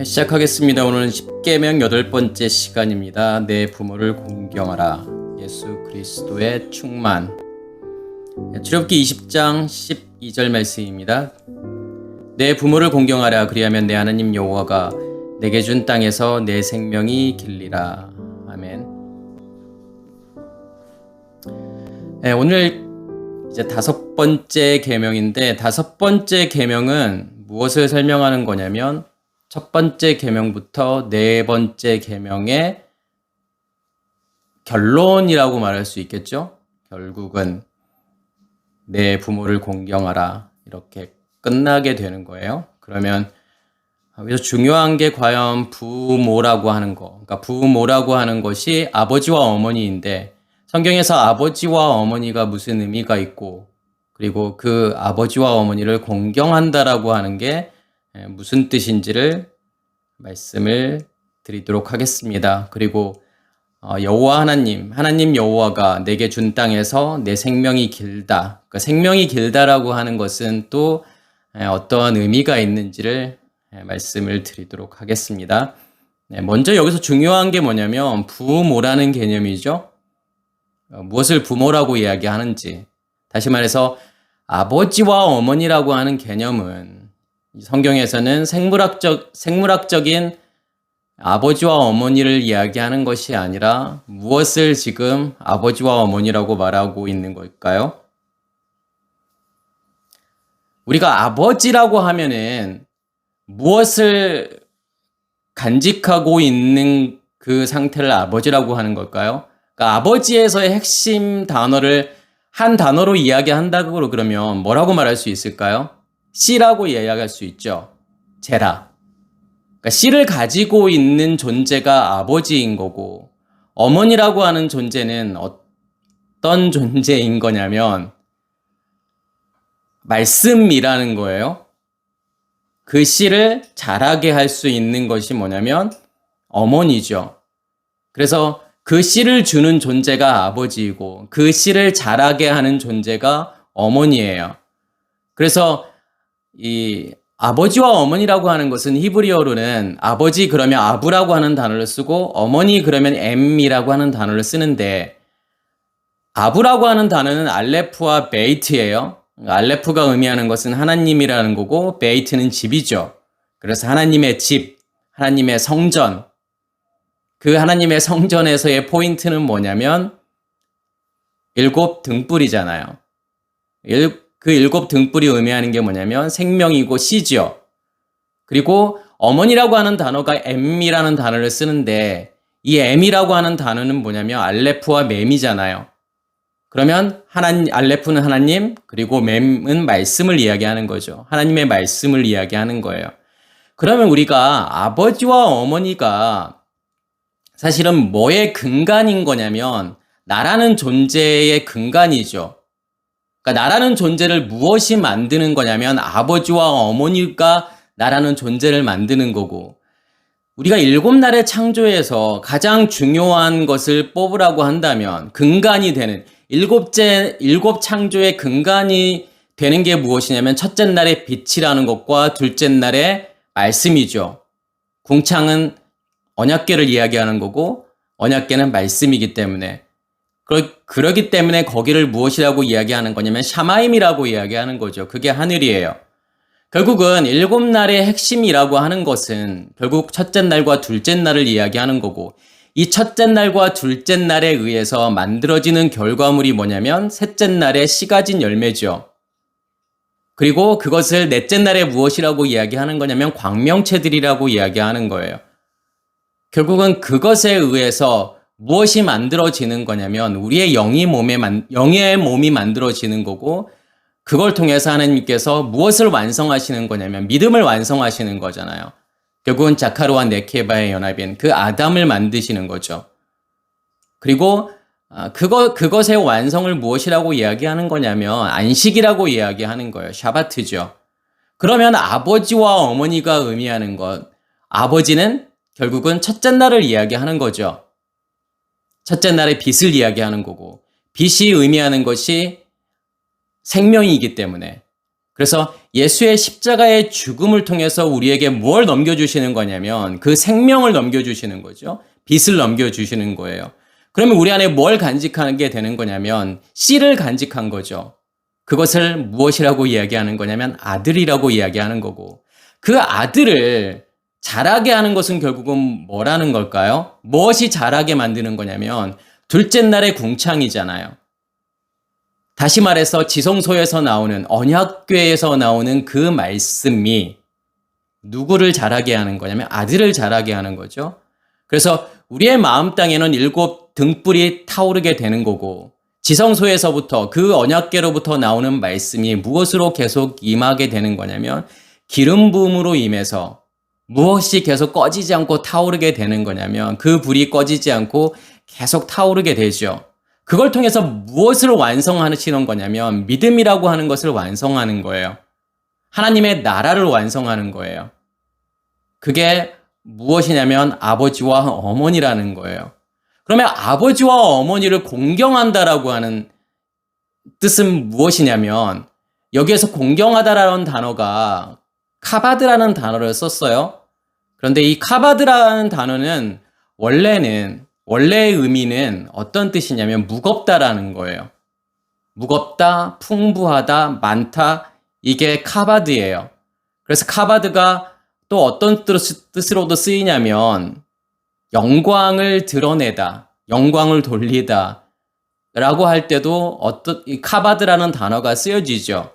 시작하겠습니다. 오늘은 10계명 8번째 시간입니다. 내 부모를 공경하라. 예수 그리스도의 충만. 출애굽기 20장 12절 말씀입니다. 내 부모를 공경하라. 그리하면 내 하나님 여호와가 내게 준 땅에서 내 생명이 길리라. 아멘. 오늘 이제 5번째 계명인데, 5번째 계명은 무엇을 설명하는 거냐면 첫 번째 계명부터 네 번째 계명의 결론이라고 말할 수 있겠죠. 결국은 내 부모를 공경하라 이렇게 끝나게 되는 거예요. 그러면 여기서 중요한 게 과연 부모라고 하는 거, 그러니까 부모라고 하는 것이 아버지와 어머니인데, 성경에서 아버지와 어머니가 무슨 의미가 있고, 그리고 그 아버지와 어머니를 공경한다라고 하는 게 무슨 뜻인지를 말씀을 드리도록 하겠습니다. 그리고 여호와 하나님 여호와가 내게 준 땅에서 내 생명이 길다. 그러니까 생명이 길다라고 하는 것은 또 어떠한 의미가 있는지를 말씀을 드리도록 하겠습니다. 먼저 여기서 중요한 게 뭐냐면 부모라는 개념이죠. 무엇을 부모라고 이야기하는지. 다시 말해서 아버지와 어머니라고 하는 개념은 성경에서는 생물학적인 아버지와 어머니를 이야기하는 것이 아니라 무엇을 지금 아버지와 어머니라고 말하고 있는 걸까요? 우리가 아버지라고 하면은 무엇을 간직하고 있는 그 상태를 아버지라고 하는 걸까요? 그러니까 아버지에서의 핵심 단어를 한 단어로 이야기한다고 그러면 뭐라고 말할 수 있을까요? 씨라고 이야기할 수 있죠. 제라. 그러니까 씨를 가지고 있는 존재가 아버지인 거고, 어머니라고 하는 존재는 어떤 존재인 거냐면 말씀이라는 거예요. 그 씨를 자라게 할 수 있는 것이 뭐냐면 어머니죠. 그래서 그 씨를 주는 존재가 아버지이고 그 씨를 자라게 하는 존재가 어머니예요. 그래서 이 아버지와 어머니라고 하는 것은 히브리어로는 아버지 그러면 아부라고 하는 단어를 쓰고 어머니 그러면 엠이라고 하는 단어를 쓰는데, 아부라고 하는 단어는 알레프와 베이트예요. 알레프가 의미하는 것은 하나님이라는 거고 베이트는 집이죠. 그래서 하나님의 집, 하나님의 성전. 그 하나님의 성전에서의 포인트는 뭐냐면 7 등불이잖아요. 그 7 등불이 의미하는 게 뭐냐면 생명이고 씨죠. 그리고 어머니라고 하는 단어가 M이라는 단어를 쓰는데, 이 M이라고 하는 단어는 뭐냐면 알레프와 mem이잖아요. 그러면 알레프는 하나님, 그리고 mem은 말씀을 이야기하는 거죠. 하나님의 말씀을 이야기하는 거예요. 그러면 우리가 아버지와 어머니가 사실은 뭐의 근간인 거냐면 나라는 존재의 근간이죠. 그러니까 나라는 존재를 무엇이 만드는 거냐면 아버지와 어머니가 나라는 존재를 만드는 거고, 우리가 7날의 창조에서 가장 중요한 것을 뽑으라고 한다면 근간이 되는 7 창조의 근간이 되는 게 무엇이냐면 첫째 날의 빛이라는 것과 둘째 날의 말씀이죠. 궁창은 언약궤를 이야기하는 거고 언약궤는 말씀이기 때문에, 그러기 때문에 거기를 무엇이라고 이야기하는 거냐면 샤마임이라고 이야기하는 거죠. 그게 하늘이에요. 결국은 7날의 핵심이라고 하는 것은 결국 첫째 날과 둘째 날을 이야기하는 거고, 이 첫째 날과 둘째 날에 의해서 만들어지는 결과물이 뭐냐면 셋째 날의 씨 가진 열매죠. 그리고 그것을 넷째 날에 무엇이라고 이야기하는 거냐면 광명체들이라고 이야기하는 거예요. 결국은 그것에 의해서 무엇이 만들어지는 거냐면 우리의 영의 몸이 만들어지는 거고, 그걸 통해서 하나님께서 무엇을 완성하시는 거냐면 믿음을 완성하시는 거잖아요. 결국은 자카르와 네케바의 연합인 그 아담을 만드시는 거죠. 그리고 그것의 완성을 무엇이라고 이야기하는 거냐면 안식이라고 이야기하는 거예요. 샤바트죠. 그러면 아버지와 어머니가 의미하는 것, 아버지는 결국은 첫째 날을 이야기하는 거죠. 첫째 날의 빛을 이야기하는 거고, 빛이 의미하는 것이 생명이기 때문에 그래서 예수의 십자가의 죽음을 통해서 우리에게 뭘 넘겨주시는 거냐면 그 생명을 넘겨주시는 거죠. 빛을 넘겨주시는 거예요. 그러면 우리 안에 뭘 간직하게 되는 거냐면 씨를 간직한 거죠. 그것을 무엇이라고 이야기하는 거냐면 아들이라고 이야기하는 거고, 그 아들을 자라게 하는 것은 결국은 뭐라는 걸까요? 무엇이 자라게 만드는 거냐면 둘째 날의 궁창이잖아요. 다시 말해서 지성소에서 나오는, 언약궤에서 나오는 그 말씀이 누구를 자라게 하는 거냐면 아들을 자라게 하는 거죠. 그래서 우리의 마음 땅에는 7 등불이 타오르게 되는 거고, 지성소에서부터 그 언약궤로부터 나오는 말씀이 무엇으로 계속 임하게 되는 거냐면 기름 부음으로 임해서 무엇이 계속 꺼지지 않고 타오르게 되는 거냐면 그 불이 꺼지지 않고 계속 타오르게 되죠. 그걸 통해서 무엇을 완성하시는 거냐면 믿음이라고 하는 것을 완성하는 거예요. 하나님의 나라를 완성하는 거예요. 그게 무엇이냐면 아버지와 어머니라는 거예요. 그러면 아버지와 어머니를 공경한다라고 하는 뜻은 무엇이냐면, 여기에서 공경하다라는 단어가 카바드라는 단어를 썼어요. 그런데 이 카바드라는 단어는 원래의 의미는 어떤 뜻이냐면 무겁다라는 거예요. 무겁다, 풍부하다, 많다, 이게 카바드예요. 그래서 카바드가 또 어떤 뜻으로도 쓰이냐면 영광을 드러내다, 영광을 돌리다 라고 할 때도 이 카바드라는 단어가 쓰여지죠.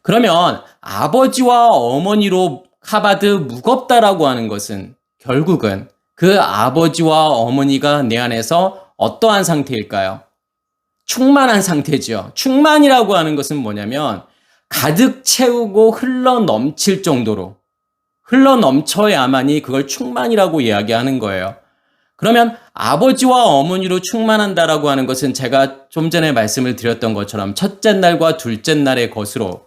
그러면 아버지와 어머니로 카바드 무겁다라고 하는 것은 결국은 그 아버지와 어머니가 내 안에서 어떠한 상태일까요? 충만한 상태죠. 충만이라고 하는 것은 뭐냐면 가득 채우고 흘러 넘칠 정도로, 흘러 넘쳐야만이 그걸 충만이라고 이야기하는 거예요. 그러면 아버지와 어머니로 충만한다라고 하는 것은 제가 좀 전에 말씀을 드렸던 것처럼 첫째 날과 둘째 날의 것으로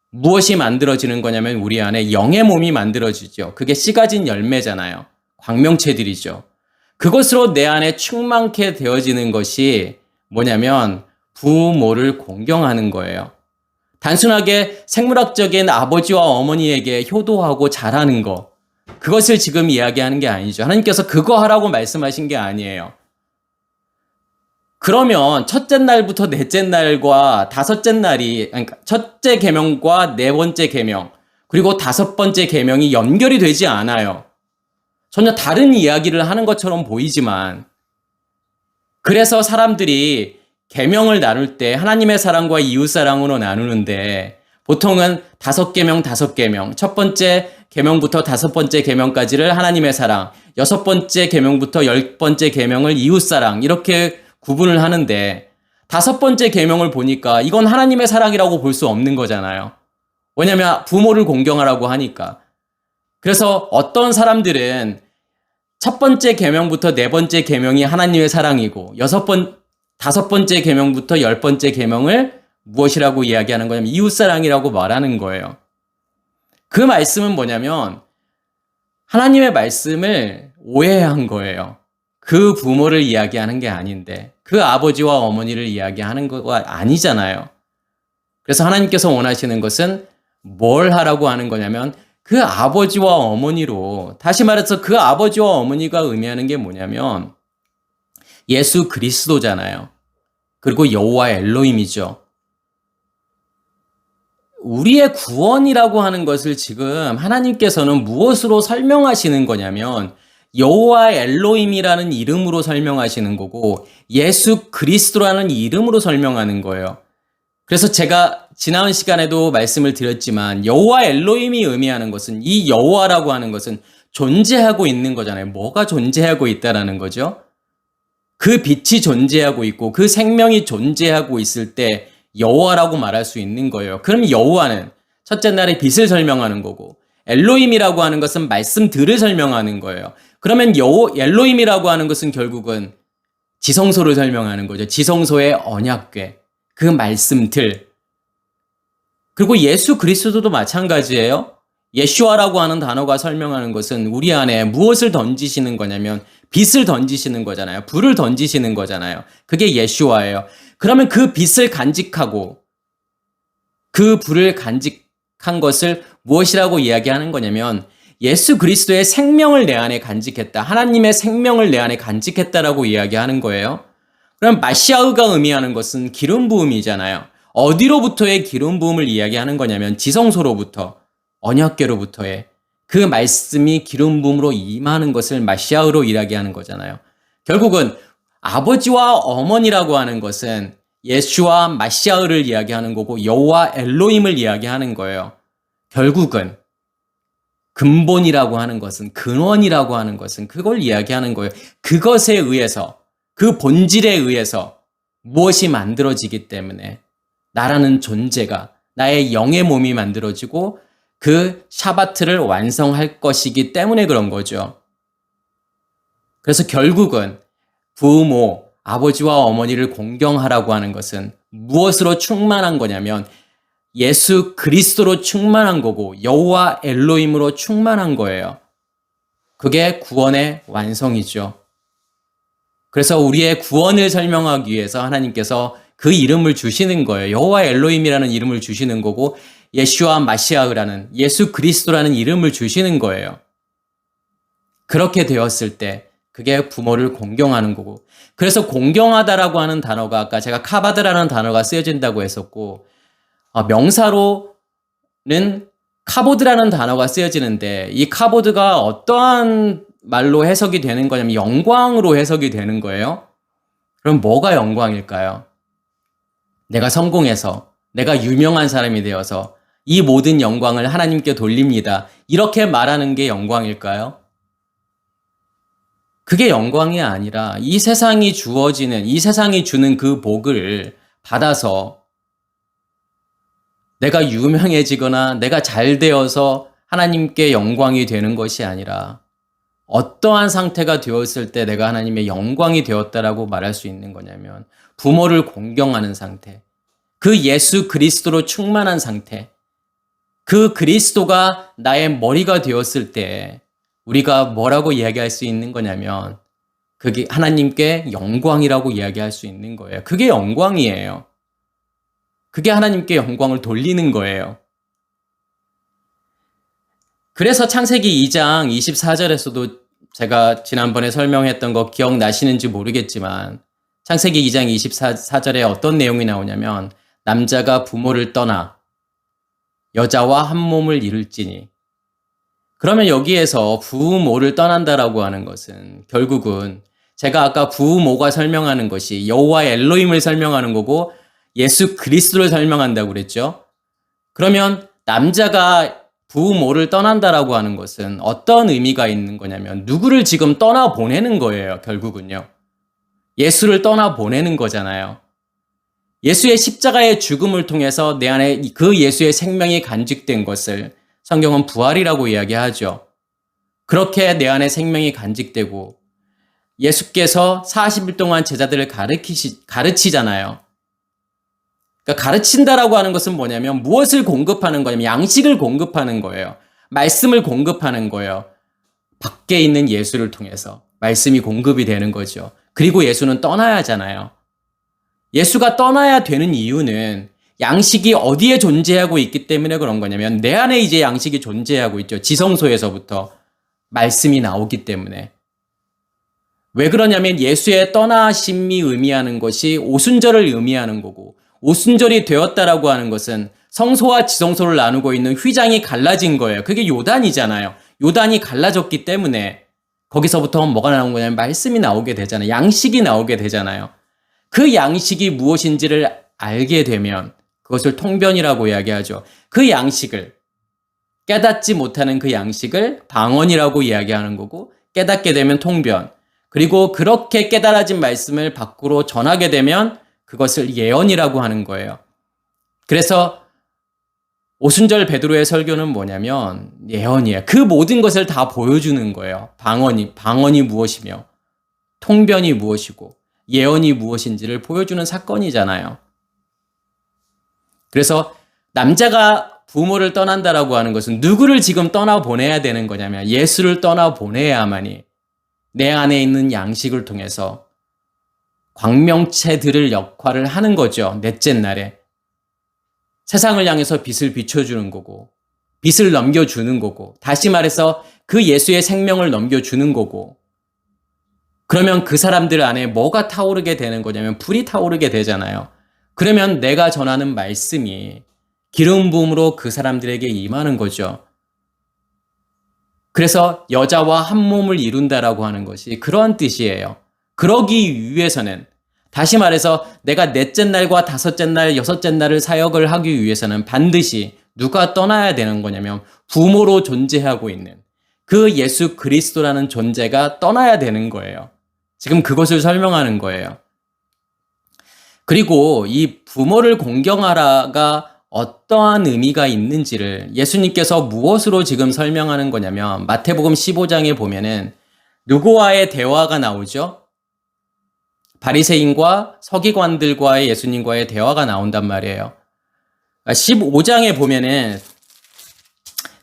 무엇이 만들어지는 거냐면 우리 안에 영의 몸이 만들어지죠. 그게 씨 가진 열매잖아요. 광명체들이죠. 그것으로 내 안에 충만케 되어지는 것이 뭐냐면 부모를 공경하는 거예요. 단순하게 생물학적인 아버지와 어머니에게 효도하고 잘하는 것, 그것을 지금 이야기하는 게 아니죠. 하나님께서 그거 하라고 말씀하신 게 아니에요. 그러면 첫째 날부터 넷째 날과 다섯째 날이, 그러니까 첫째 계명과 네 번째 계명, 그리고 다섯 번째 계명이 연결이 되지 않아요. 전혀 다른 이야기를 하는 것처럼 보이지만, 그래서 사람들이 계명을 나눌 때 하나님의 사랑과 이웃 사랑으로 나누는데 보통은 5계명, 5계명, 첫 번째 계명부터 5번째 계명까지를 하나님의 사랑, 6번째 계명부터 10번째 계명을 이웃 사랑, 이렇게 구분을 하는데 5번째 계명을 보니까 이건 하나님의 사랑이라고 볼 수 없는 거잖아요. 왜냐하면 부모를 공경하라고 하니까. 그래서 어떤 사람들은 첫 번째 계명부터 네 번째 계명이 하나님의 사랑이고 5번째 계명부터 10번째 계명을 무엇이라고 이야기하는 거냐면 이웃사랑이라고 말하는 거예요. 그 말씀은 뭐냐면 하나님의 말씀을 오해한 거예요. 그 부모를 이야기하는 게 아닌데 그 아버지와 어머니를 이야기하는 거가 아니잖아요. 그래서 하나님께서 원하시는 것은 뭘 하라고 하는 거냐면 그 아버지와 어머니로, 다시 말해서 그 아버지와 어머니가 의미하는 게 뭐냐면 예수 그리스도잖아요. 그리고 여호와 엘로힘이죠. 우리의 구원이라고 하는 것을 지금 하나님께서는 무엇으로 설명하시는 거냐면 여호와 엘로힘이라는 이름으로 설명하시는 거고 예수 그리스도라는 이름으로 설명하는 거예요. 그래서 제가 지난 시간에도 말씀을 드렸지만 여호와 엘로힘이 의미하는 것은, 이 여호와라고 하는 것은 존재하고 있는 거잖아요. 뭐가 존재하고 있다라는 거죠? 그 빛이 존재하고 있고 그 생명이 존재하고 있을 때 여호와라고 말할 수 있는 거예요. 그럼 여호와는 첫째 날의 빛을 설명하는 거고 엘로힘이라고 하는 것은 말씀들을 설명하는 거예요. 그러면 엘로힘이라고 하는 것은 결국은 지성소를 설명하는 거죠. 지성소의 언약궤, 그 말씀들. 그리고 예수 그리스도도 마찬가지예요. 예슈아라고 하는 단어가 설명하는 것은 우리 안에 무엇을 던지시는 거냐면 빛을 던지시는 거잖아요. 불을 던지시는 거잖아요. 그게 예슈아예요. 그러면 그 빛을 간직하고 그 불을 간직한 것을 무엇이라고 이야기하는 거냐면 예수 그리스도의 생명을 내 안에 간직했다. 하나님의 생명을 내 안에 간직했다라고 이야기하는 거예요. 그럼 마시아흐가 의미하는 것은 기름 부음이잖아요. 어디로부터의 기름 부음을 이야기하는 거냐면 지성소로부터, 언약궤로부터의 그 말씀이 기름 부음으로 임하는 것을 마시아흐로 이야기하는 거잖아요. 결국은 아버지와 어머니라고 하는 것은 예수와 마시아흐를 이야기하는 거고 여호와 엘로힘을 이야기하는 거예요. 결국은 근본이라고 하는 것은, 근원이라고 하는 것은 그걸 이야기하는 거예요. 그것에 의해서, 그 본질에 의해서 무엇이 만들어지기 때문에 나라는 존재가, 나의 영의 몸이 만들어지고 그 샤바트를 완성할 것이기 때문에 그런 거죠. 그래서 결국은 부모, 아버지와 어머니를 공경하라고 하는 것은 무엇으로 충만한 거냐면 예수 그리스도로 충만한 거고 여호와 엘로힘으로 충만한 거예요. 그게 구원의 완성이죠. 그래서 우리의 구원을 설명하기 위해서 하나님께서 그 이름을 주시는 거예요. 여호와 엘로힘이라는 이름을 주시는 거고 예슈아 마시아흐라는 예수 그리스도라는 이름을 주시는 거예요. 그렇게 되었을 때 그게 부모를 공경하는 거고, 그래서 공경하다라고 하는 단어가 아까 제가 카바드라는 단어가 쓰여진다고 했었고, 명사로는 카보드라는 단어가 쓰여지는데 이 카보드가 어떠한 말로 해석이 되는 거냐면 영광으로 해석이 되는 거예요. 그럼 뭐가 영광일까요? 내가 성공해서, 내가 유명한 사람이 되어서 이 모든 영광을 하나님께 돌립니다. 이렇게 말하는 게 영광일까요? 그게 영광이 아니라 이 세상이 주어지는, 이 세상이 주는 그 복을 받아서 내가 유명해지거나 내가 잘 되어서 하나님께 영광이 되는 것이 아니라 어떠한 상태가 되었을 때 내가 하나님의 영광이 되었다라고 말할 수 있는 거냐면 부모를 공경하는 상태, 그 예수 그리스도로 충만한 상태, 그 그리스도가 나의 머리가 되었을 때 우리가 뭐라고 이야기할 수 있는 거냐면 그게 하나님께 영광이라고 이야기할 수 있는 거예요. 그게 영광이에요. 그게 하나님께 영광을 돌리는 거예요. 그래서 창세기 2장 24절에서도 제가 지난번에 설명했던 거 기억나시는지 모르겠지만 창세기 2장 24절에 어떤 내용이 나오냐면 남자가 부모를 떠나 여자와 한 몸을 이룰지니, 그러면 여기에서 부모를 떠난다라고 하는 것은 결국은 제가 아까 부모가 설명하는 것이 여호와 엘로힘을 설명하는 거고 예수 그리스도를 설명한다고 그랬죠. 그러면 남자가 부모를 떠난다라고 하는 것은 어떤 의미가 있는 거냐면 누구를 지금 떠나보내는 거예요. 결국은요. 예수를 떠나보내는 거잖아요. 예수의 십자가의 죽음을 통해서 내 안에 그 예수의 생명이 간직된 것을 성경은 부활이라고 이야기하죠. 그렇게 내 안에 생명이 간직되고 예수께서 40일 동안 제자들을 가르치잖아요. 그러니까 가르친다라고 하는 것은 뭐냐면 무엇을 공급하는 거냐면 양식을 공급하는 거예요. 말씀을 공급하는 거예요. 밖에 있는 예수를 통해서 말씀이 공급이 되는 거죠. 그리고 예수는 떠나야 하잖아요. 예수가 떠나야 되는 이유는 양식이 어디에 존재하고 있기 때문에 그런 거냐면 내 안에 이제 양식이 존재하고 있죠. 지성소에서부터 말씀이 나오기 때문에. 왜 그러냐면 예수의 떠나심이 의미하는 것이 오순절을 의미하는 거고, 오순절이 되었다라고 하는 것은 성소와 지성소를 나누고 있는 휘장이 갈라진 거예요. 그게 요단이잖아요. 요단이 갈라졌기 때문에 거기서부터 뭐가 나온 거냐면 말씀이 나오게 되잖아요. 양식이 나오게 되잖아요. 그 양식이 무엇인지를 알게 되면 그것을 통변이라고 이야기하죠. 그 양식을, 깨닫지 못하는 그 양식을 방언이라고 이야기하는 거고, 깨닫게 되면 통변, 그리고 그렇게 깨달아진 말씀을 밖으로 전하게 되면 그것을 예언이라고 하는 거예요. 그래서 오순절 베드로의 설교는 뭐냐면 예언이에요. 그 모든 것을 다 보여주는 거예요. 방언이 무엇이며 통변이 무엇이고 예언이 무엇인지를 보여주는 사건이잖아요. 그래서 남자가 부모를 떠난다라고 하는 것은 누구를 지금 떠나보내야 되는 거냐면 예수를 떠나보내야만이 내 안에 있는 양식을 통해서 광명체 들을 역할을 하는 거죠. 넷째 날에. 세상을 향해서 빛을 비춰주는 거고, 빛을 넘겨주는 거고, 다시 말해서 그 예수의 생명을 넘겨주는 거고, 그러면 그 사람들 안에 뭐가 타오르게 되는 거냐면 불이 타오르게 되잖아요. 그러면 내가 전하는 말씀이 기름 부음으로 그 사람들에게 임하는 거죠. 그래서 여자와 한 몸을 이룬다라고 하는 것이 그러한 뜻이에요. 그러기 위해서는, 다시 말해서 내가 넷째 날과 다섯째 날, 여섯째 날을 사역을 하기 위해서는 반드시 누가 떠나야 되는 거냐면 부모로 존재하고 있는 그 예수 그리스도라는 존재가 떠나야 되는 거예요. 지금 그것을 설명하는 거예요. 그리고 이 부모를 공경하라가 어떠한 의미가 있는지를 예수님께서 무엇으로 지금 설명하는 거냐면 마태복음 15장에 보면은 누구와의 대화가 나오죠? 바리새인과 서기관들과의 예수님과의 대화가 나온단 말이에요. 15장에 보면은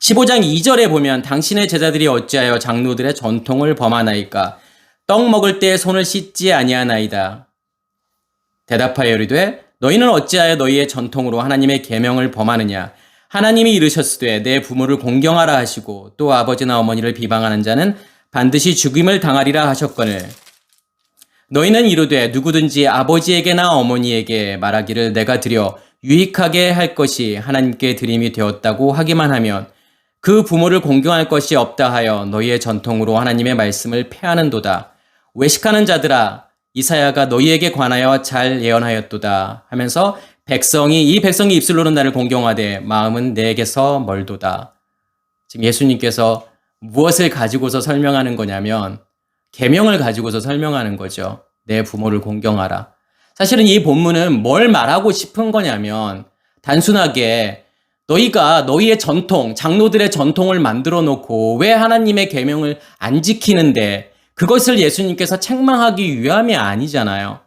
15장 2절에 보면 당신의 제자들이 어찌하여 장로들의 전통을 범하나이까? 떡 먹을 때 손을 씻지 아니하나이다. 대답하여 이르되 너희는 어찌하여 너희의 전통으로 하나님의 계명을 범하느냐? 하나님이 이르셨으되 내 부모를 공경하라 하시고 또 아버지나 어머니를 비방하는 자는 반드시 죽임을 당하리라 하셨거늘 너희는 이르되 누구든지 아버지에게나 어머니에게 말하기를 내가 드려 유익하게 할 것이 하나님께 드림이 되었다고 하기만 하면 그 부모를 공경할 것이 없다 하여 너희의 전통으로 하나님의 말씀을 폐하는도다. 외식하는 자들아 이사야가 너희에게 관하여 잘 예언하였도다 하면서 이 백성이 입술로는 나를 공경하되 마음은 내게서 멀도다. 지금 예수님께서 무엇을 가지고서 설명하는 거냐면 계명을 가지고서 설명하는 거죠. 내 부모를 공경하라. 사실은 이 본문은 뭘 말하고 싶은 거냐면 단순하게 너희가 너희의 전통, 장로들의 전통을 만들어 놓고 왜 하나님의 계명을 안 지키는데 그것을 예수님께서 책망하기 위함이 아니잖아요.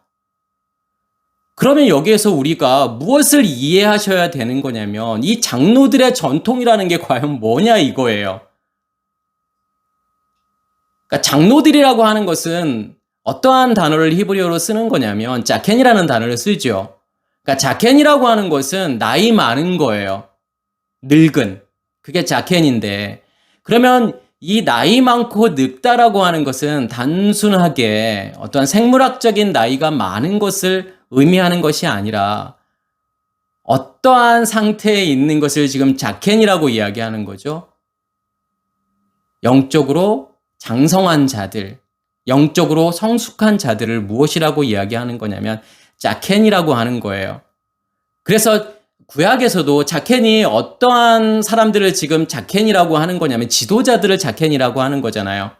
그러면 여기에서 우리가 무엇을 이해하셔야 되는 거냐면 이 장로들의 전통이라는 게 과연 뭐냐 이거예요. 그러니까 장로들이라고 하는 것은 어떠한 단어를 히브리어로 쓰는 거냐면 자켄이라는 단어를 쓰죠. 그러니까 자켄이라고 하는 것은 나이 많은 거예요. 늙은. 그게 자켄인데 그러면 이 나이 많고 늙다라고 하는 것은 단순하게 어떠한 생물학적인 나이가 많은 것을 의미하는 것이 아니라 어떠한 상태에 있는 것을 지금 자켄이라고 이야기하는 거죠. 영적으로 장성한 자들, 영적으로 성숙한 자들을 무엇이라고 이야기하는 거냐면 자켄이라고 하는 거예요. 그래서 구약에서도 자켄이 어떠한 사람들을 지금 자켄이라고 하는 거냐면 지도자들을 자켄이라고 하는 거잖아요.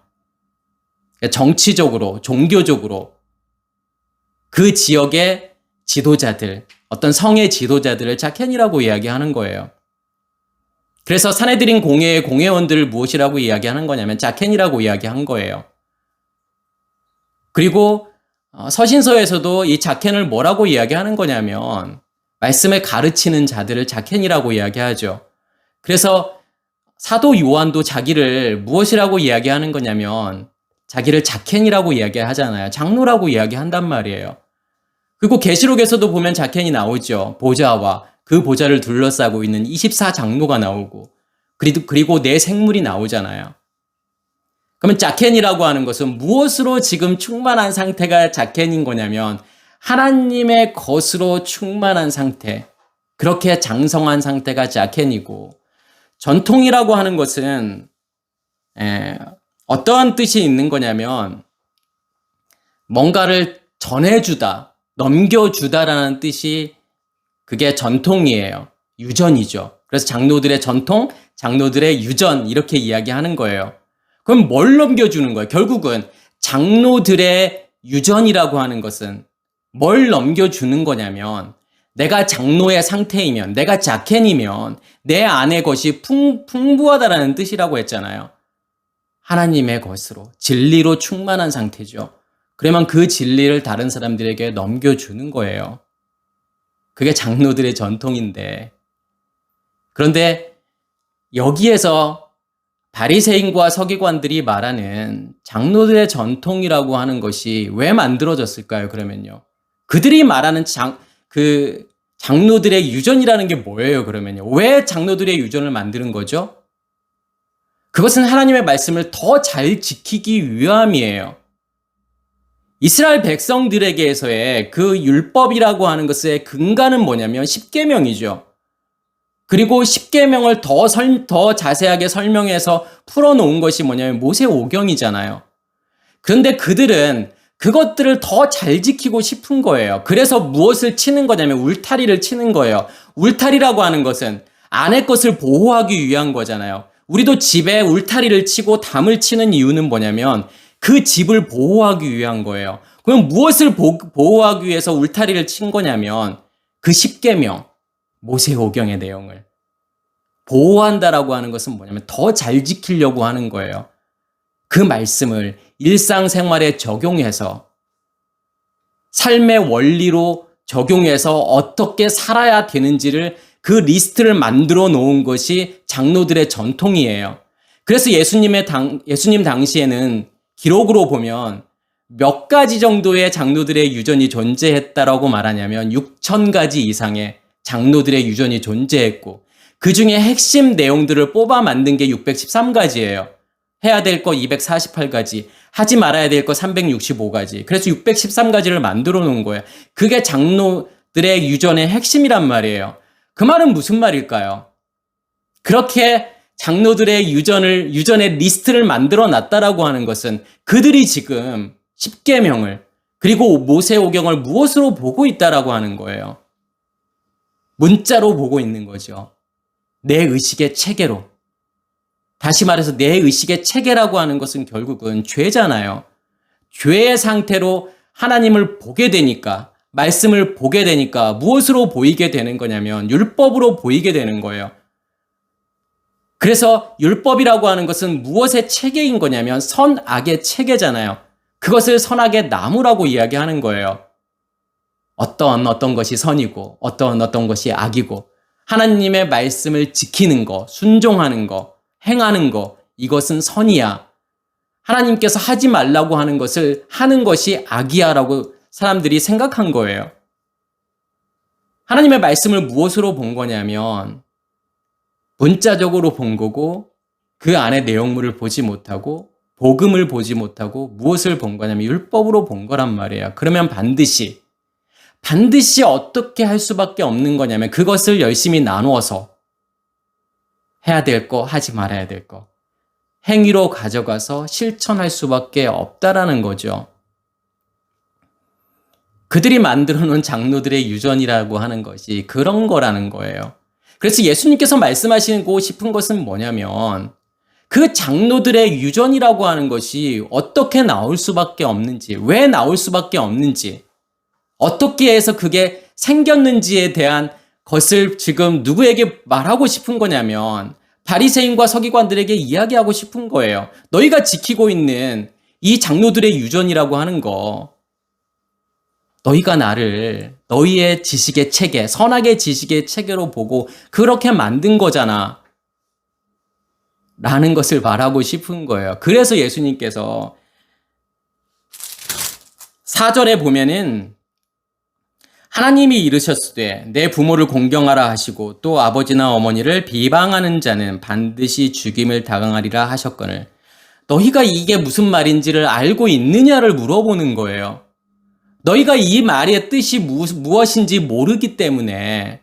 정치적으로, 종교적으로 그 지역의 지도자들, 어떤 성의 지도자들을 자켄이라고 이야기하는 거예요. 그래서 사내들인 공회의 공회원들을 무엇이라고 이야기하는 거냐면 자켄이라고 이야기한 거예요. 그리고 서신서에서도 이 자켄을 뭐라고 이야기하는 거냐면 말씀을 가르치는 자들을 자켄이라고 이야기하죠. 그래서 사도 요한도 자기를 무엇이라고 이야기하는 거냐면 자기를 자켄이라고 이야기하잖아요. 장로라고 이야기한단 말이에요. 그리고 계시록에서도 보면 자켄이 나오죠. 보좌와 그 보좌를 둘러싸고 있는 24장로가 나오고 그리고 네 생물이 나오잖아요. 그러면 자켄이라고 하는 것은 무엇으로 지금 충만한 상태가 자켄인 거냐면 하나님의 것으로 충만한 상태, 그렇게 장성한 상태가 자켄이고 전통이라고 하는 것은 어떠한 뜻이 있는 거냐면 뭔가를 전해주다, 넘겨주다라는 뜻이 그게 전통이에요. 유전이죠. 그래서 장로들의 전통, 장로들의 유전 이렇게 이야기하는 거예요. 그럼 뭘 넘겨주는 거예요? 결국은 장로들의 유전이라고 하는 것은 뭘 넘겨주는 거냐면 내가 장로의 상태이면 내가 자켄이면 내 안의 것이 풍부하다라는 뜻이라고 했잖아요. 하나님의 것으로 진리로 충만한 상태죠. 그러면 그 진리를 다른 사람들에게 넘겨주는 거예요. 그게 장로들의 전통인데 그런데 여기에서 바리새인과 서기관들이 말하는 장로들의 전통이라고 하는 것이 왜 만들어졌을까요? 그러면요. 그들이 말하는 장로들의 유전이라는 게 뭐예요, 그러면요? 왜 장로들의 유전을 만드는 거죠? 그것은 하나님의 말씀을 더 잘 지키기 위함이에요. 이스라엘 백성들에게서의 그 율법이라고 하는 것의 근간은 뭐냐면 십계명이죠. 그리고 십계명을 더 자세하게 설명해서 풀어놓은 것이 뭐냐면 모세오경이잖아요. 그런데 그들은 그것들을 더 잘 지키고 싶은 거예요. 그래서 무엇을 치는 거냐면 울타리를 치는 거예요. 울타리라고 하는 것은 안의 것을 보호하기 위한 거잖아요. 우리도 집에 울타리를 치고 담을 치는 이유는 뭐냐면 그 집을 보호하기 위한 거예요. 그럼 무엇을 보호하기 위해서 울타리를 친 거냐면 그 십계명, 모세오경의 내용을 보호한다라고 하는 것은 뭐냐면 더 잘 지키려고 하는 거예요. 그 말씀을 일상생활에 적용해서 삶의 원리로 적용해서 어떻게 살아야 되는지를 그 리스트를 만들어 놓은 것이 장로들의 전통이에요. 그래서 예수님 당시에는 기록으로 보면 몇 가지 정도의 장로들의 유전이 존재했다라고 말하냐면 6,000가지 이상의 장로들의 유전이 존재했고 그 중에 핵심 내용들을 뽑아 만든 게 613가지예요. 해야 될 거 248가지, 하지 말아야 될 거 365가지. 그래서 613가지를 만들어 놓은 거예요. 그게 장로들의 유전의 핵심이란 말이에요. 그 말은 무슨 말일까요? 그렇게 장로들의 유전의 리스트를 만들어 놨다라고 하는 것은 그들이 지금 십계명을 그리고 모세오경을 무엇으로 보고 있다라고 하는 거예요. 문자로 보고 있는 거죠. 내 의식의 체계로. 다시 말해서 내 의식의 체계라고 하는 것은 결국은 죄잖아요. 죄의 상태로 하나님을 보게 되니까, 말씀을 보게 되니까 무엇으로 보이게 되는 거냐면 율법으로 보이게 되는 거예요. 그래서 율법이라고 하는 것은 무엇의 체계인 거냐면 선악의 체계잖아요. 그것을 선악의 나무라고 이야기하는 거예요. 어떤 것이 선이고 어떤 것이 악이고 하나님의 말씀을 지키는 거, 순종하는 거, 행하는 거, 이것은 선이야. 하나님께서 하지 말라고 하는 것을 하는 것이 악이야 라고 사람들이 생각한 거예요. 하나님의 말씀을 무엇으로 본 거냐면 문자적으로 본 거고 그 안에 내용물을 보지 못하고 복음을 보지 못하고 무엇을 본 거냐면 율법으로 본 거란 말이에요. 그러면 반드시 어떻게 할 수밖에 없는 거냐면 그것을 열심히 나누어서 해야 될 거, 하지 말아야 될 거. 행위로 가져가서 실천할 수밖에 없다라는 거죠. 그들이 만들어 놓은 장로들의 유전이라고 하는 것이 그런 거라는 거예요. 그래서 예수님께서 말씀하시고 싶은 것은 뭐냐면 그 장로들의 유전이라고 하는 것이 어떻게 나올 수밖에 없는지, 왜 나올 수밖에 없는지, 어떻게 해서 그게 생겼는지에 대한 것을 지금 누구에게 말하고 싶은 거냐면 바리새인과 서기관들에게 이야기하고 싶은 거예요. 너희가 지키고 있는 이 장로들의 유전이라고 하는 거, 너희가 나를 너희의 지식의 체계, 선악의 지식의 체계로 보고 그렇게 만든 거잖아 라는 것을 말하고 싶은 거예요. 그래서 예수님께서 4절에 보면은 하나님이 이르셨으되 내 부모를 공경하라 하시고 또 아버지나 어머니를 비방하는 자는 반드시 죽임을 당하리라 하셨거늘 너희가 이게 무슨 말인지를 알고 있느냐를 물어보는 거예요. 너희가 이 말의 뜻이 무엇인지 모르기 때문에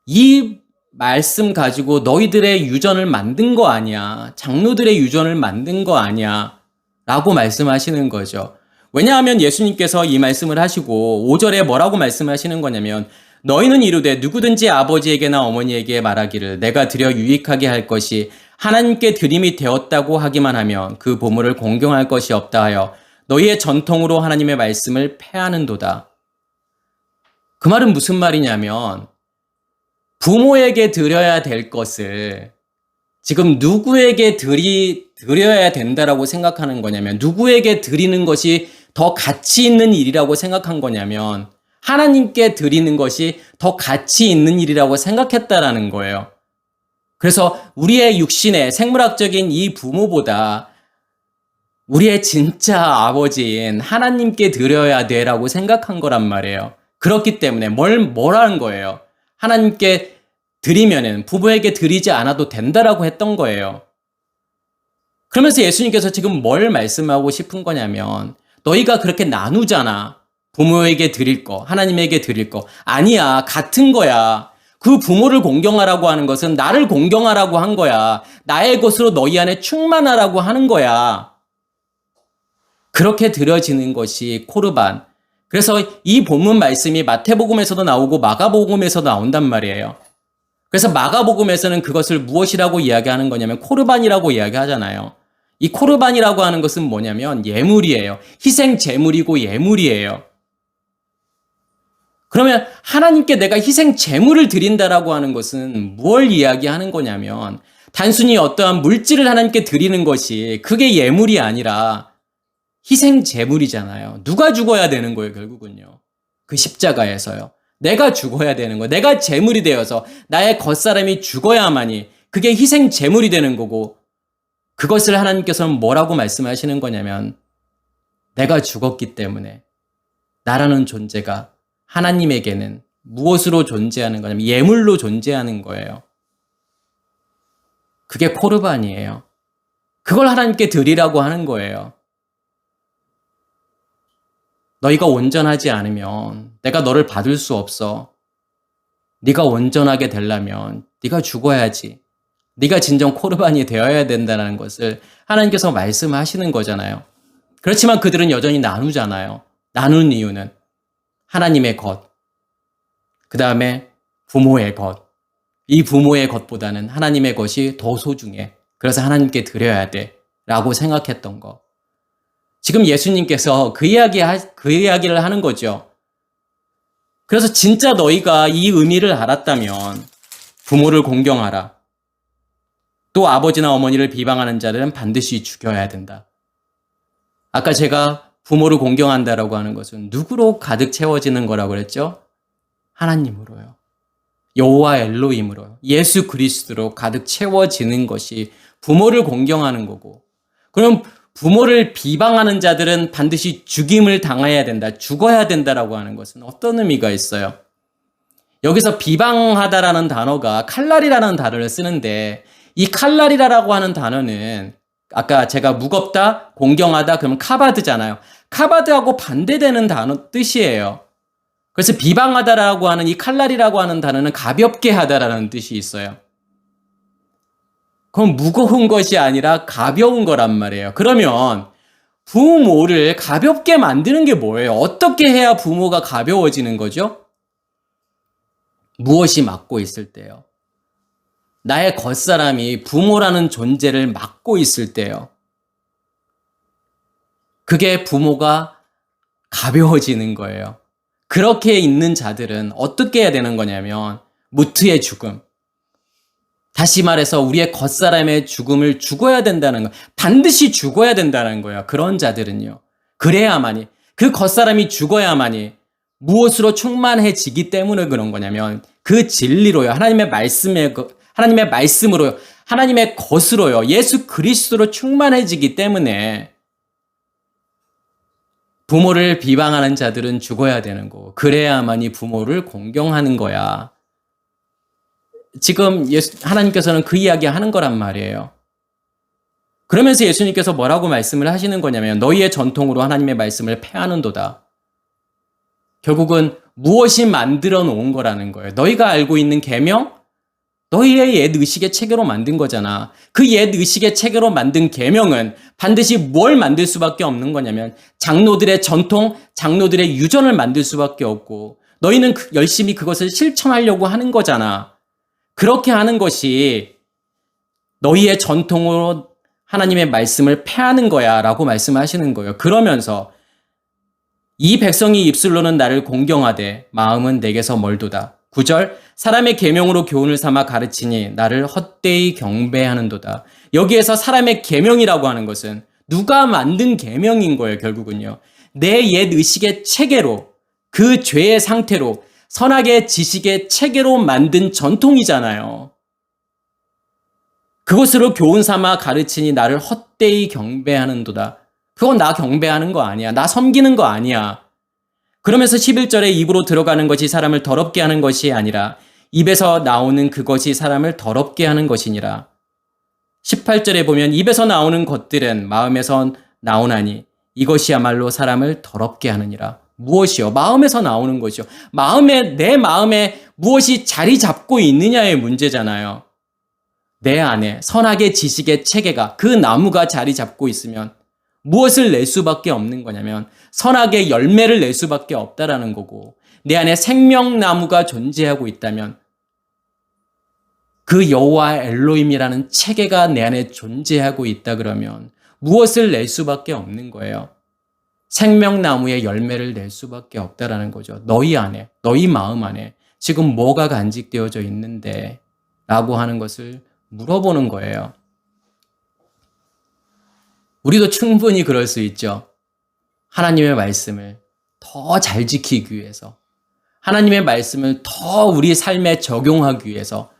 이 말씀 가지고 너희들의 유전을 만든 거 아니야. 장로들의 유전을 만든 거 아니야. 라고 말씀하시는 거죠. 왜냐하면 예수님께서 이 말씀을 하시고 5절에 뭐라고 말씀하시는 거냐면 너희는 이르되 누구든지 아버지에게나 어머니에게 말하기를 내가 드려 유익하게 할 것이 하나님께 드림이 되었다고 하기만 하면 그 보물을 공경할 것이 없다 하여 너희의 전통으로 하나님의 말씀을 폐하는도다. 그 말은 무슨 말이냐면 부모에게 드려야 될 것을 지금 누구에게 드려야 된다라고 생각하는 거냐면 누구에게 드리는 것이 더 가치 있는 일이라고 생각한 거냐면 하나님께 드리는 것이 더 가치 있는 일이라고 생각했다라는 거예요. 그래서 우리의 육신의 생물학적인 이 부모보다 우리의 진짜 아버지인 하나님께 드려야 돼라고 생각한 거란 말이에요. 그렇기 때문에 뭐라는 거예요? 하나님께 드리면은 부모에게 드리지 않아도 된다라고 했던 거예요. 그러면서 예수님께서 지금 뭘 말씀하고 싶은 거냐면 너희가 그렇게 나누잖아. 부모에게 드릴 거, 하나님에게 드릴 거. 아니야, 같은 거야. 그 부모를 공경하라고 하는 것은 나를 공경하라고 한 거야. 나의 것으로 너희 안에 충만하라고 하는 거야. 그렇게 드려지는 것이 코르반. 그래서 이 본문 말씀이 마태복음에서도 나오고 마가복음에서도 나온단 말이에요. 그래서 마가복음에서는 그것을 무엇이라고 이야기하는 거냐면 코르반이라고 이야기하잖아요. 이 코르반이라고 하는 것은 뭐냐면 예물이에요. 희생 제물이고 예물이에요. 그러면 하나님께 내가 희생 제물을 드린다라고 하는 것은 뭘 이야기하는 거냐면 단순히 어떠한 물질을 하나님께 드리는 것이 그게 예물이 아니라 희생 제물이잖아요. 누가 죽어야 되는 거예요, 결국은요. 그 십자가에서요. 내가 죽어야 되는 거예요. 내가 제물이 되어서 나의 겉사람이 죽어야만이 그게 희생 제물이 되는 거고 그것을 하나님께서는 뭐라고 말씀하시는 거냐면 내가 죽었기 때문에 나라는 존재가 하나님에게는 무엇으로 존재하는 거냐면 예물로 존재하는 거예요. 그게 코르반이에요. 그걸 하나님께 드리라고 하는 거예요. 너희가 온전하지 않으면 내가 너를 받을 수 없어. 네가 온전하게 되려면 네가 죽어야지. 네가 진정 코르반이 되어야 된다는 것을 하나님께서 말씀하시는 거잖아요. 그렇지만 그들은 여전히 나누잖아요. 나누는 이유는 하나님의 것, 그 다음에 부모의 것. 이 부모의 것보다는 하나님의 것이 더 소중해. 그래서 하나님께 드려야 돼. 라고 생각했던 거. 지금 예수님께서 그 이야기를 하는 거죠. 그래서 진짜 너희가 이 의미를 알았다면 부모를 공경하라. 또 아버지나 어머니를 비방하는 자들은 반드시 죽여야 된다. 아까 제가 부모를 공경한다라고 하는 것은 누구로 가득 채워지는 거라고 그랬죠? 하나님으로요. 여호와 엘로힘으로 예수 그리스도로 가득 채워지는 것이 부모를 공경하는 거고 그럼 부모를 비방하는 자들은 반드시 죽임을 당해야 된다. 죽어야 된다라고 하는 것은 어떤 의미가 있어요? 여기서 비방하다라는 단어가 칼날이라는 단어를 쓰는데 이 칼날이라고 하는 단어는 아까 제가 무겁다, 공경하다 그러면 카바드잖아요. 카바드하고 반대되는 단어 뜻이에요. 그래서 비방하다라고 하는 이 칼날이라고 하는 단어는 가볍게 하다라는 뜻이 있어요. 그럼 무거운 것이 아니라 가벼운 거란 말이에요. 그러면 부모를 가볍게 만드는 게 뭐예요? 어떻게 해야 부모가 가벼워지는 거죠? 무엇이 막고 있을 때요? 나의 겉사람이 부모라는 존재를 막고 있을 때요. 그게 부모가 가벼워지는 거예요. 그렇게 있는 자들은 어떻게 해야 되는 거냐면 무트의 죽음. 다시 말해서 우리의 겉사람의 죽음을 죽어야 된다는 거. 반드시 죽어야 된다는 거예요. 그런 자들은요. 그래야만이 그 겉사람이 죽어야만이 무엇으로 충만해지기 때문에 그런 거냐면 그 진리로요. 하나님의 말씀으로요. 하나님의 것으로요. 예수 그리스도로 충만해지기 때문에 부모를 비방하는 자들은 죽어야 되는 거고 그래야만이 부모를 공경하는 거야. 지금 하나님께서는 그 이야기 하는 거란 말이에요. 그러면서 예수님께서 뭐라고 말씀을 하시는 거냐면 너희의 전통으로 하나님의 말씀을 폐하는도다. 결국은 무엇이 만들어 놓은 거라는 거예요. 너희가 알고 있는 계명? 너희의 옛 의식의 체계로 만든 거잖아. 그 옛 의식의 체계로 만든 계명은 반드시 뭘 만들 수밖에 없는 거냐면 장로들의 전통, 장로들의 유전을 만들 수밖에 없고 너희는 열심히 그것을 실천하려고 하는 거잖아. 그렇게 하는 것이 너희의 전통으로 하나님의 말씀을 폐하는 거야 라고 말씀하시는 거예요. 그러면서 이 백성이 입술로는 나를 공경하되 마음은 내게서 멀도다. 9절 사람의 계명으로 교훈을 삼아 가르치니 나를 헛되이 경배하는도다. 여기에서 사람의 계명이라고 하는 것은 누가 만든 계명인 거예요. 결국은요. 내 옛 의식의 체계로 그 죄의 상태로 선악의 지식의 체계로 만든 전통이잖아요. 그것으로 교훈 삼아 가르치니 나를 헛되이 경배하는도다. 그건 나 경배하는 거 아니야. 나 섬기는 거 아니야. 그러면서 11절에 입으로 들어가는 것이 사람을 더럽게 하는 것이 아니라 입에서 나오는 그것이 사람을 더럽게 하는 것이니라. 18절에 보면 입에서 나오는 것들은 마음에서 나오나니 이것이야말로 사람을 더럽게 하느니라. 무엇이요? 마음에서 나오는 것이요. 내 마음에 무엇이 자리 잡고 있느냐의 문제잖아요. 내 안에 선악의 지식의 체계가, 그 나무가 자리 잡고 있으면 무엇을 낼 수밖에 없는 거냐면 선악의 열매를 낼 수밖에 없다라는 거고, 내 안에 생명나무가 존재하고 있다면 그 여호와 엘로힘이라는 체계가 내 안에 존재하고 있다 그러면 무엇을 낼 수밖에 없는 거예요. 생명나무의 열매를 낼 수밖에 없다라는 거죠. 너희 안에, 너희 마음 안에 지금 뭐가 간직되어져 있는데? 라고 하는 것을 물어보는 거예요. 우리도 충분히 그럴 수 있죠. 하나님의 말씀을 더 잘 지키기 위해서, 하나님의 말씀을 더 우리 삶에 적용하기 위해서,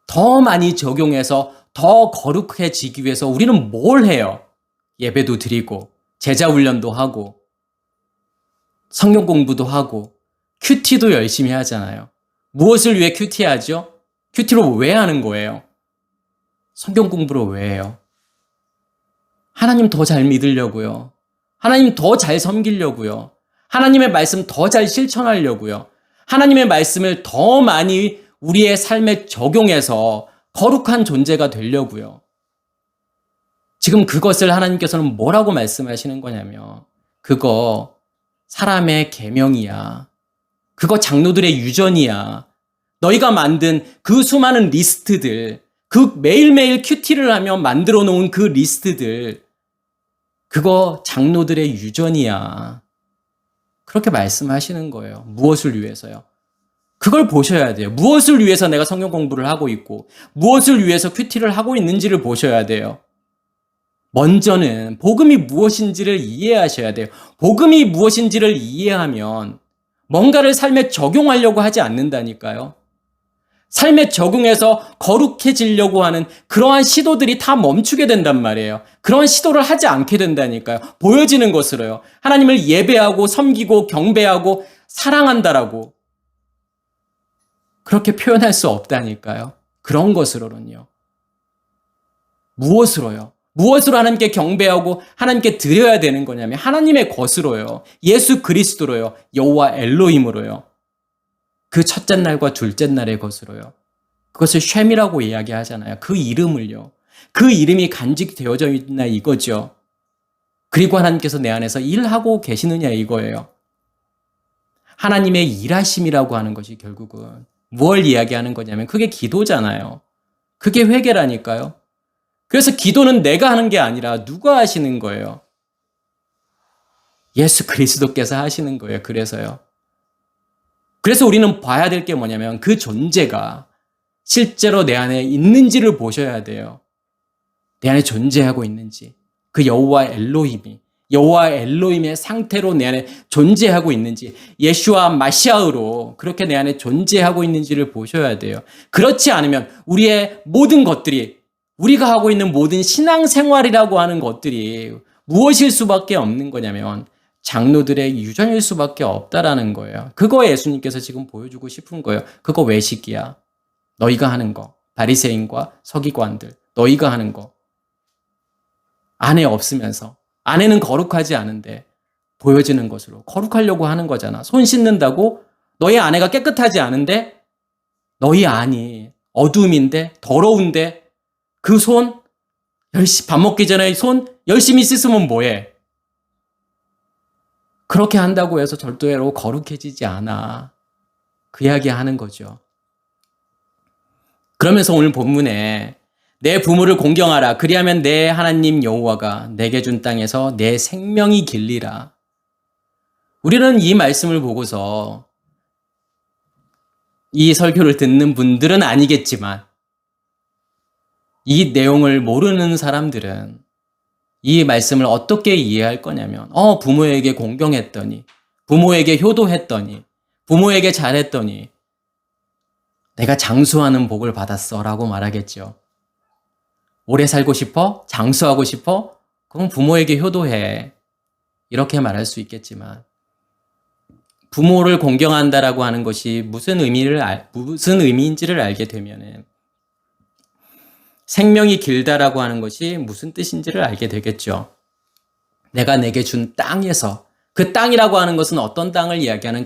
더 많이 적용해서 더 거룩해지기 위해서 우리는 뭘 해요? 예배도 드리고, 제자 훈련도 하고, 성경 공부도 하고, 큐티도 열심히 하잖아요. 무엇을 위해 큐티하죠? 큐티를 왜 하는 거예요? 성경 공부를 왜 해요? 하나님 더 잘 믿으려고요. 하나님 더 잘 섬기려고요. 하나님의 말씀 더 잘 실천하려고요. 하나님의 말씀을 더 많이 우리의 삶에 적용해서 거룩한 존재가 되려고요. 지금 그것을 하나님께서는 뭐라고 말씀하시는 거냐면, 그거 사람의 계명이야. 그거 장로들의 유전이야. 너희가 만든 그 수많은 리스트들, 그 매일매일 큐티를 하며 만들어 놓은 그 리스트들, 그거 장로들의 유전이야. 그렇게 말씀하시는 거예요. 무엇을 위해서요? 그걸 보셔야 돼요. 무엇을 위해서 내가 성경 공부를 하고 있고, 무엇을 위해서 큐티를 하고 있는지를 보셔야 돼요. 먼저는 복음이 무엇인지를 이해하셔야 돼요. 복음이 무엇인지를 이해하면 뭔가를 삶에 적용하려고 하지 않는다니까요. 삶에 적용해서 거룩해지려고 하는 그러한 시도들이 다 멈추게 된단 말이에요. 그러한 시도를 하지 않게 된다니까요. 보여지는 것으로요. 하나님을 예배하고 섬기고 경배하고 사랑한다라고 그렇게 표현할 수 없다니까요. 그런 것으로는요. 무엇으로요? 무엇으로 하나님께 경배하고 하나님께 드려야 되는 거냐면 하나님의 것으로요. 예수 그리스도로요. 여호와 엘로힘으로요. 그 첫째 날과 둘째 날의 것으로요. 그것을 쉔이라고 이야기하잖아요. 그 이름을요. 그 이름이 간직되어져 있나 이거죠. 그리고 하나님께서 내 안에서 일하고 계시느냐 이거예요. 하나님의 일하심이라고 하는 것이 결국은 뭘 이야기하는 거냐면 그게 기도잖아요. 그게 회개라니까요. 그래서 기도는 내가 하는 게 아니라 누가 하시는 거예요? 예수 그리스도께서 하시는 거예요. 그래서 우리는 봐야 될 게 뭐냐면 그 존재가 실제로 내 안에 있는지를 보셔야 돼요. 내 안에 존재하고 있는지. 그 여호와 엘로힘의 상태로 내 안에 존재하고 있는지, 예슈아 마시아흐로 그렇게 내 안에 존재하고 있는지를 보셔야 돼요. 그렇지 않으면 우리의 모든 것들이, 우리가 하고 있는 모든 신앙생활이라고 하는 것들이 무엇일 수밖에 없는 거냐면 장로들의 유전일 수밖에 없다라는 거예요. 그거 예수님께서 지금 보여주고 싶은 거예요. 그거 외식이야. 너희가 하는 거. 바리새인과 서기관들. 너희가 하는 거. 아내 없으면서. 아내는 거룩하지 않은데 보여지는 것으로 거룩하려고 하는 거잖아. 손 씻는다고 너희 아내가 깨끗하지 않은데 너희 안이 어두움인데 더러운데 그 손 밥 먹기 전에 손 열심히 씻으면 뭐해? 그렇게 한다고 해서 절대로 거룩해지지 않아. 그 이야기 하는 거죠. 그러면서 오늘 본문에 내 부모를 공경하라. 그리하면 내 하나님 여호와가 내게 준 땅에서 내 생명이 길리라. 우리는 이 말씀을 보고서 이 설교를 듣는 분들은 아니겠지만 이 내용을 모르는 사람들은 이 말씀을 어떻게 이해할 거냐면 부모에게 공경했더니, 부모에게 효도했더니, 부모에게 잘했더니 내가 장수하는 복을 받았어 라고 말하겠죠. 오래 살고 싶어? 장수하고 싶어? 그럼 부모에게 효도해. 이렇게 말할 수 있겠지만 부모를 공경한다라고 하는 것이 무슨 의미인지를 알게 되면은 생명이 길다라고 하는 것이 무슨 뜻인지를 알게 되겠죠. 내가 내게 준 땅에서, 그 땅이라고 하는 것은 어떤 땅을 이야기하는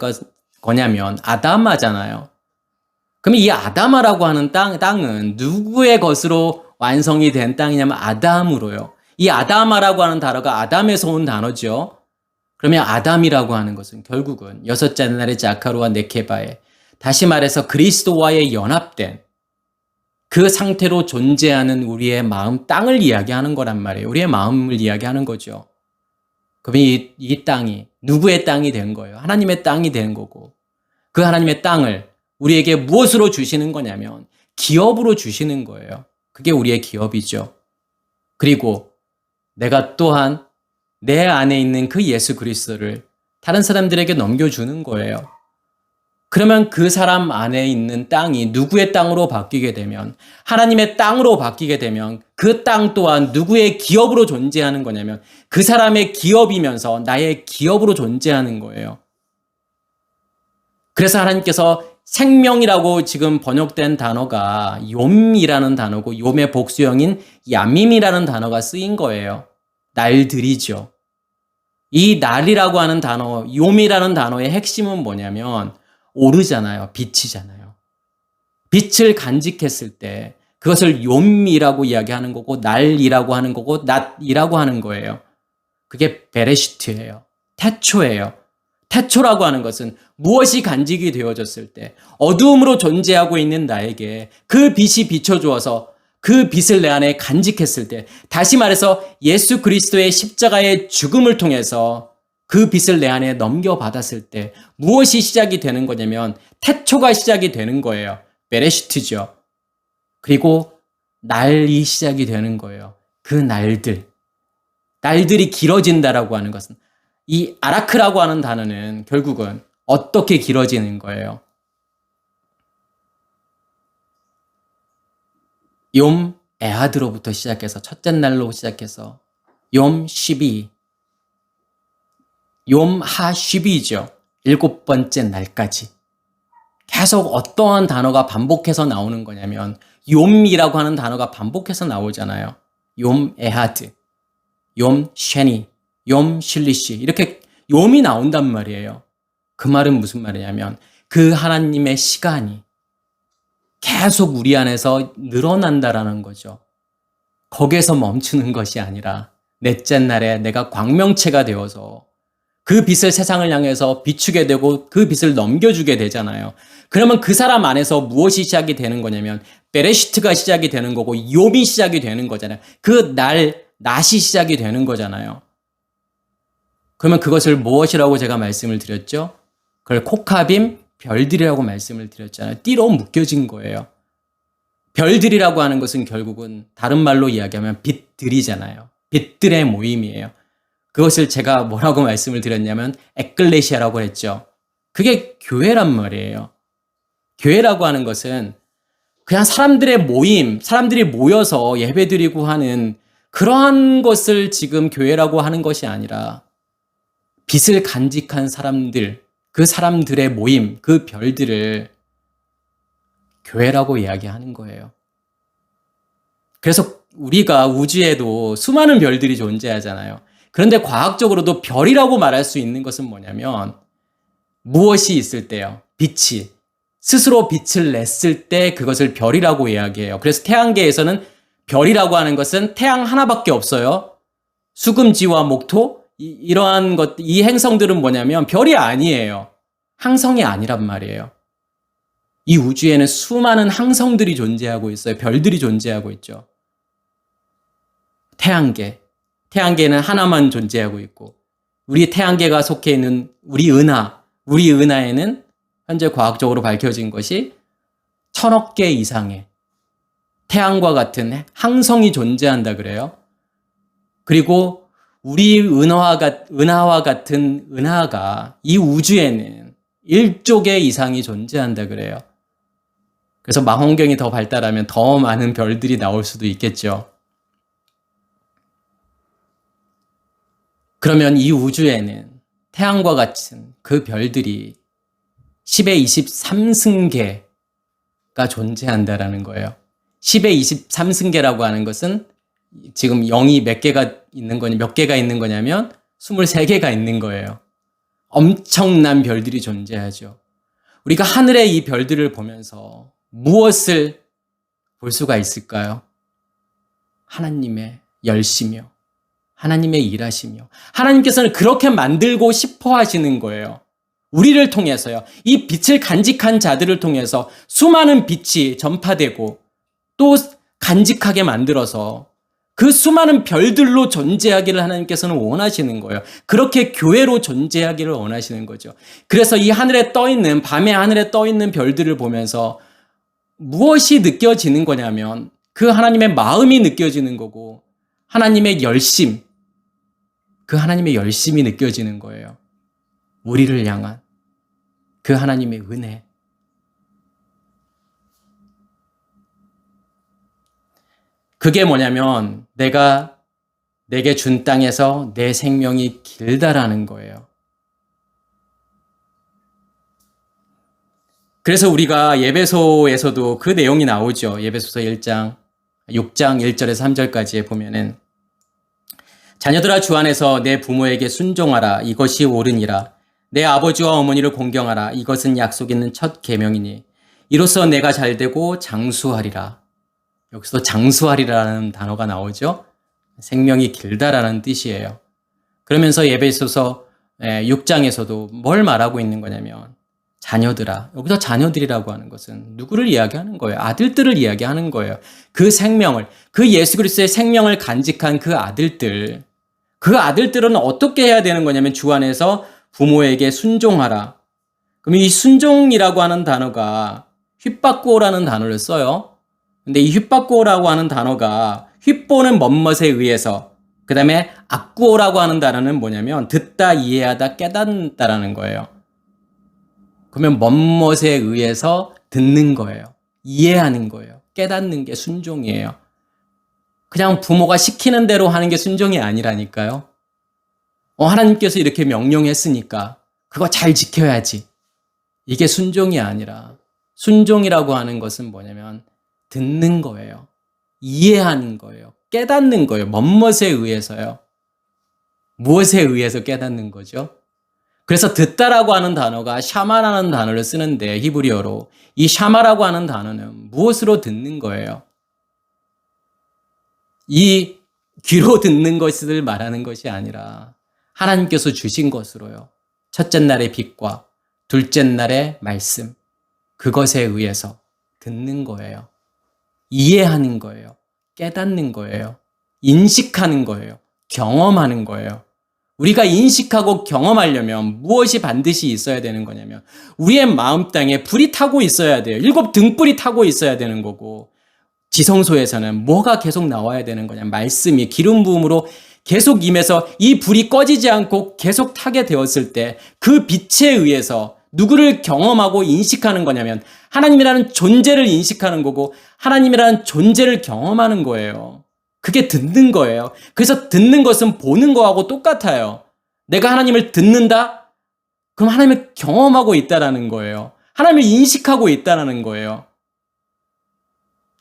거냐면 아담아잖아요. 그럼 이 아담아라고 하는 땅은 누구의 것으로 완성이 된 땅이냐면 아담으로요. 이 아담아라고 하는 단어가 아담에서 온 단어죠. 그러면 아담이라고 하는 것은 결국은 여섯째 날의 자카루와 네케바에, 다시 말해서 그리스도와의 연합된 그 상태로 존재하는 우리의 마음, 땅을 이야기하는 거란 말이에요. 우리의 마음을 이야기하는 거죠. 그럼 이 땅이 누구의 땅이 된 거예요? 하나님의 땅이 된 거고, 그 하나님의 땅을 우리에게 무엇으로 주시는 거냐면 기업으로 주시는 거예요. 그게 우리의 기업이죠. 그리고 내가 또한 내 안에 있는 그 예수 그리스도를 다른 사람들에게 넘겨주는 거예요. 그러면 그 사람 안에 있는 땅이 누구의 땅으로 바뀌게 되면, 하나님의 땅으로 바뀌게 되면 그 땅 또한 누구의 기업으로 존재하는 거냐면 그 사람의 기업이면서 나의 기업으로 존재하는 거예요. 그래서 하나님께서 생명이라고 지금 번역된 단어가 욤이라는 단어고, 욤의 복수형인 야밈이라는 단어가 쓰인 거예요. 날들이죠. 이 날이라고 하는 단어, 욤이라는 단어의 핵심은 뭐냐면 오르잖아요. 빛이잖아요. 빛을 간직했을 때 그것을 욤이라고 이야기하는 거고, 날이라고 하는 거고, 낮이라고 하는 거예요. 그게 베레시트예요. 태초예요. 태초라고 하는 것은 무엇이 간직이 되어졌을 때 어두움으로 존재하고 있는 나에게 그 빛이 비춰주어서 그 빛을 내 안에 간직했을 때, 다시 말해서 예수 그리스도의 십자가의 죽음을 통해서 그 빛을 내 안에 넘겨받았을 때 무엇이 시작이 되는 거냐면 태초가 시작이 되는 거예요. 베레시트죠. 그리고 날이 시작이 되는 거예요. 그 날들이 길어진다라고 하는 것은, 이 아라크라고 하는 단어는 결국은 어떻게 길어지는 거예요? 욤 에하드로부터 시작해서, 첫째 날로 시작해서 욤 12, 욤 하 12죠. 일곱 번째 날까지 계속 어떠한 단어가 반복해서 나오는 거냐면 욤이라고 하는 단어가 반복해서 나오잖아요. 욤 에하드, 욤 쉐니, 욤 실리시, 이렇게 욤이 나온단 말이에요. 그 말은 무슨 말이냐면 그 하나님의 시간이 계속 우리 안에서 늘어난다라는 거죠. 거기에서 멈추는 것이 아니라 넷째 날에 내가 광명체가 되어서 그 빛을 세상을 향해서 비추게 되고 그 빛을 넘겨주게 되잖아요. 그러면 그 사람 안에서 무엇이 시작이 되는 거냐면 베레시트가 시작이 되는 거고 욤이 시작이 되는 거잖아요. 그 낮이 시작이 되는 거잖아요. 그러면 그것을 무엇이라고 제가 말씀을 드렸죠? 그걸 코카빔, 별들이라고 말씀을 드렸잖아요. 띠로 묶여진 거예요. 별들이라고 하는 것은 결국은 다른 말로 이야기하면 빛들이잖아요. 빛들의 모임이에요. 그것을 제가 뭐라고 말씀을 드렸냐면 에클레시아라고 했죠. 그게 교회란 말이에요. 교회라고 하는 것은 그냥 사람들의 모임, 사람들이 모여서 예배드리고 하는 그러한 것을 지금 교회라고 하는 것이 아니라 빛을 간직한 사람들, 그 사람들의 모임, 그 별들을 교회라고 이야기하는 거예요. 그래서 우리가 우주에도 수많은 별들이 존재하잖아요. 그런데 과학적으로도 별이라고 말할 수 있는 것은 뭐냐면 무엇이 있을 때요? 빛이 스스로 빛을 냈을 때 그것을 별이라고 이야기해요. 그래서 태양계에서는 별이라고 하는 것은 태양 하나밖에 없어요. 수금지와 목토, 이러한 것, 이 행성들은 뭐냐면 별이 아니에요. 항성이 아니란 말이에요. 이 우주에는 수많은 항성들이 존재하고 있어요. 별들이 존재하고 있죠. 태양계는 하나만 존재하고 있고, 우리 태양계가 속해 있는 우리 은하에는 현재 과학적으로 밝혀진 것이 1000억 개 이상의 태양과 같은 항성이 존재한다 그래요. 그리고 우리 은하와 같은 은하가 이 우주에는 1조 개 이상이 존재한다 그래요. 그래서 망원경이 더 발달하면 더 많은 별들이 나올 수도 있겠죠. 그러면 이 우주에는 태양과 같은 그 별들이 10의 23승계가 존재한다라는 거예요. 10의 23승계라고 하는 것은 지금 0이 몇 개가 있는 거냐면 23개가 있는 거예요. 엄청난 별들이 존재하죠. 우리가 하늘의 이 별들을 보면서 무엇을 볼 수가 있을까요? 하나님의 열심이요. 하나님의 일하시며 하나님께서는 그렇게 만들고 싶어 하시는 거예요. 우리를 통해서요. 이 빛을 간직한 자들을 통해서 수많은 빛이 전파되고 또 간직하게 만들어서 그 수많은 별들로 존재하기를 하나님께서는 원하시는 거예요. 그렇게 교회로 존재하기를 원하시는 거죠. 그래서 이 하늘에 떠있는, 밤에 하늘에 떠있는 별들을 보면서 무엇이 느껴지는 거냐면 그 하나님의 마음이 느껴지는 거고 하나님의 열심, 그 하나님의 열심이 느껴지는 거예요. 우리를 향한 그 하나님의 은혜. 그게 뭐냐면 내가 내게 준 땅에서 내 생명이 길다라는 거예요. 그래서 우리가 예배소에서도 그 내용이 나오죠. 예배소서 1장, 6장 1절에서 3절까지에 보면은 자녀들아 주 안에서 내 부모에게 순종하라. 이것이 옳으니라. 내 아버지와 어머니를 공경하라. 이것은 약속 있는 첫 계명이니 이로써 내가 잘되고 장수하리라. 여기서 장수하리라는 단어가 나오죠. 생명이 길다라는 뜻이에요. 그러면서 예배소서 6장에서도 뭘 말하고 있는 거냐면 자녀들아. 여기서 자녀들이라고 하는 것은 누구를 이야기하는 거예요? 아들들을 이야기하는 거예요. 그 생명을, 그 예수 그리스도의 생명을 간직한 그 아들들. 그 아들들은 어떻게 해야 되는 거냐면 주 안에서 부모에게 순종하라. 그럼 이 순종이라고 하는 단어가 휘바꾸어라는 단어를 써요. 근데 이 휘바꾸어라고 하는 단어가 휘보는 멋멋에 의해서 그 다음에 악구어라고 하는 단어는 뭐냐면 듣다, 이해하다, 깨닫다라는 거예요. 그러면 멋멋에 의해서 듣는 거예요. 이해하는 거예요. 깨닫는 게 순종이에요. 그냥 부모가 시키는 대로 하는 게 순종이 아니라니까요. 하나님께서 이렇게 명령했으니까 그거 잘 지켜야지. 이게 순종이 아니라 순종이라고 하는 것은 뭐냐면 듣는 거예요. 이해하는 거예요. 깨닫는 거예요. 멋멋에 의해서요. 무엇에 의해서 깨닫는 거죠? 그래서 듣다라고 하는 단어가 샤마라는 단어를 쓰는데 히브리어로 이 샤마라고 하는 단어는 무엇으로 듣는 거예요? 이 귀로 듣는 것을 말하는 것이 아니라 하나님께서 주신 것으로요. 첫째 날의 빛과 둘째 날의 말씀, 그것에 의해서 듣는 거예요. 이해하는 거예요. 깨닫는 거예요. 인식하는 거예요. 경험하는 거예요. 우리가 인식하고 경험하려면 무엇이 반드시 있어야 되는 거냐면 우리의 마음 땅에 불이 타고 있어야 돼요. 7 등불이 타고 있어야 되는 거고 지성소에서는 뭐가 계속 나와야 되는 거냐. 말씀이 기름 부음으로 계속 임해서 이 불이 꺼지지 않고 계속 타게 되었을 때 그 빛에 의해서 누구를 경험하고 인식하는 거냐면 하나님이라는 존재를 인식하는 거고 하나님이라는 존재를 경험하는 거예요. 그게 듣는 거예요. 그래서 듣는 것은 보는 거하고 똑같아요. 내가 하나님을 듣는다? 그럼 하나님을 경험하고 있다라는 거예요. 하나님을 인식하고 있다라는 거예요.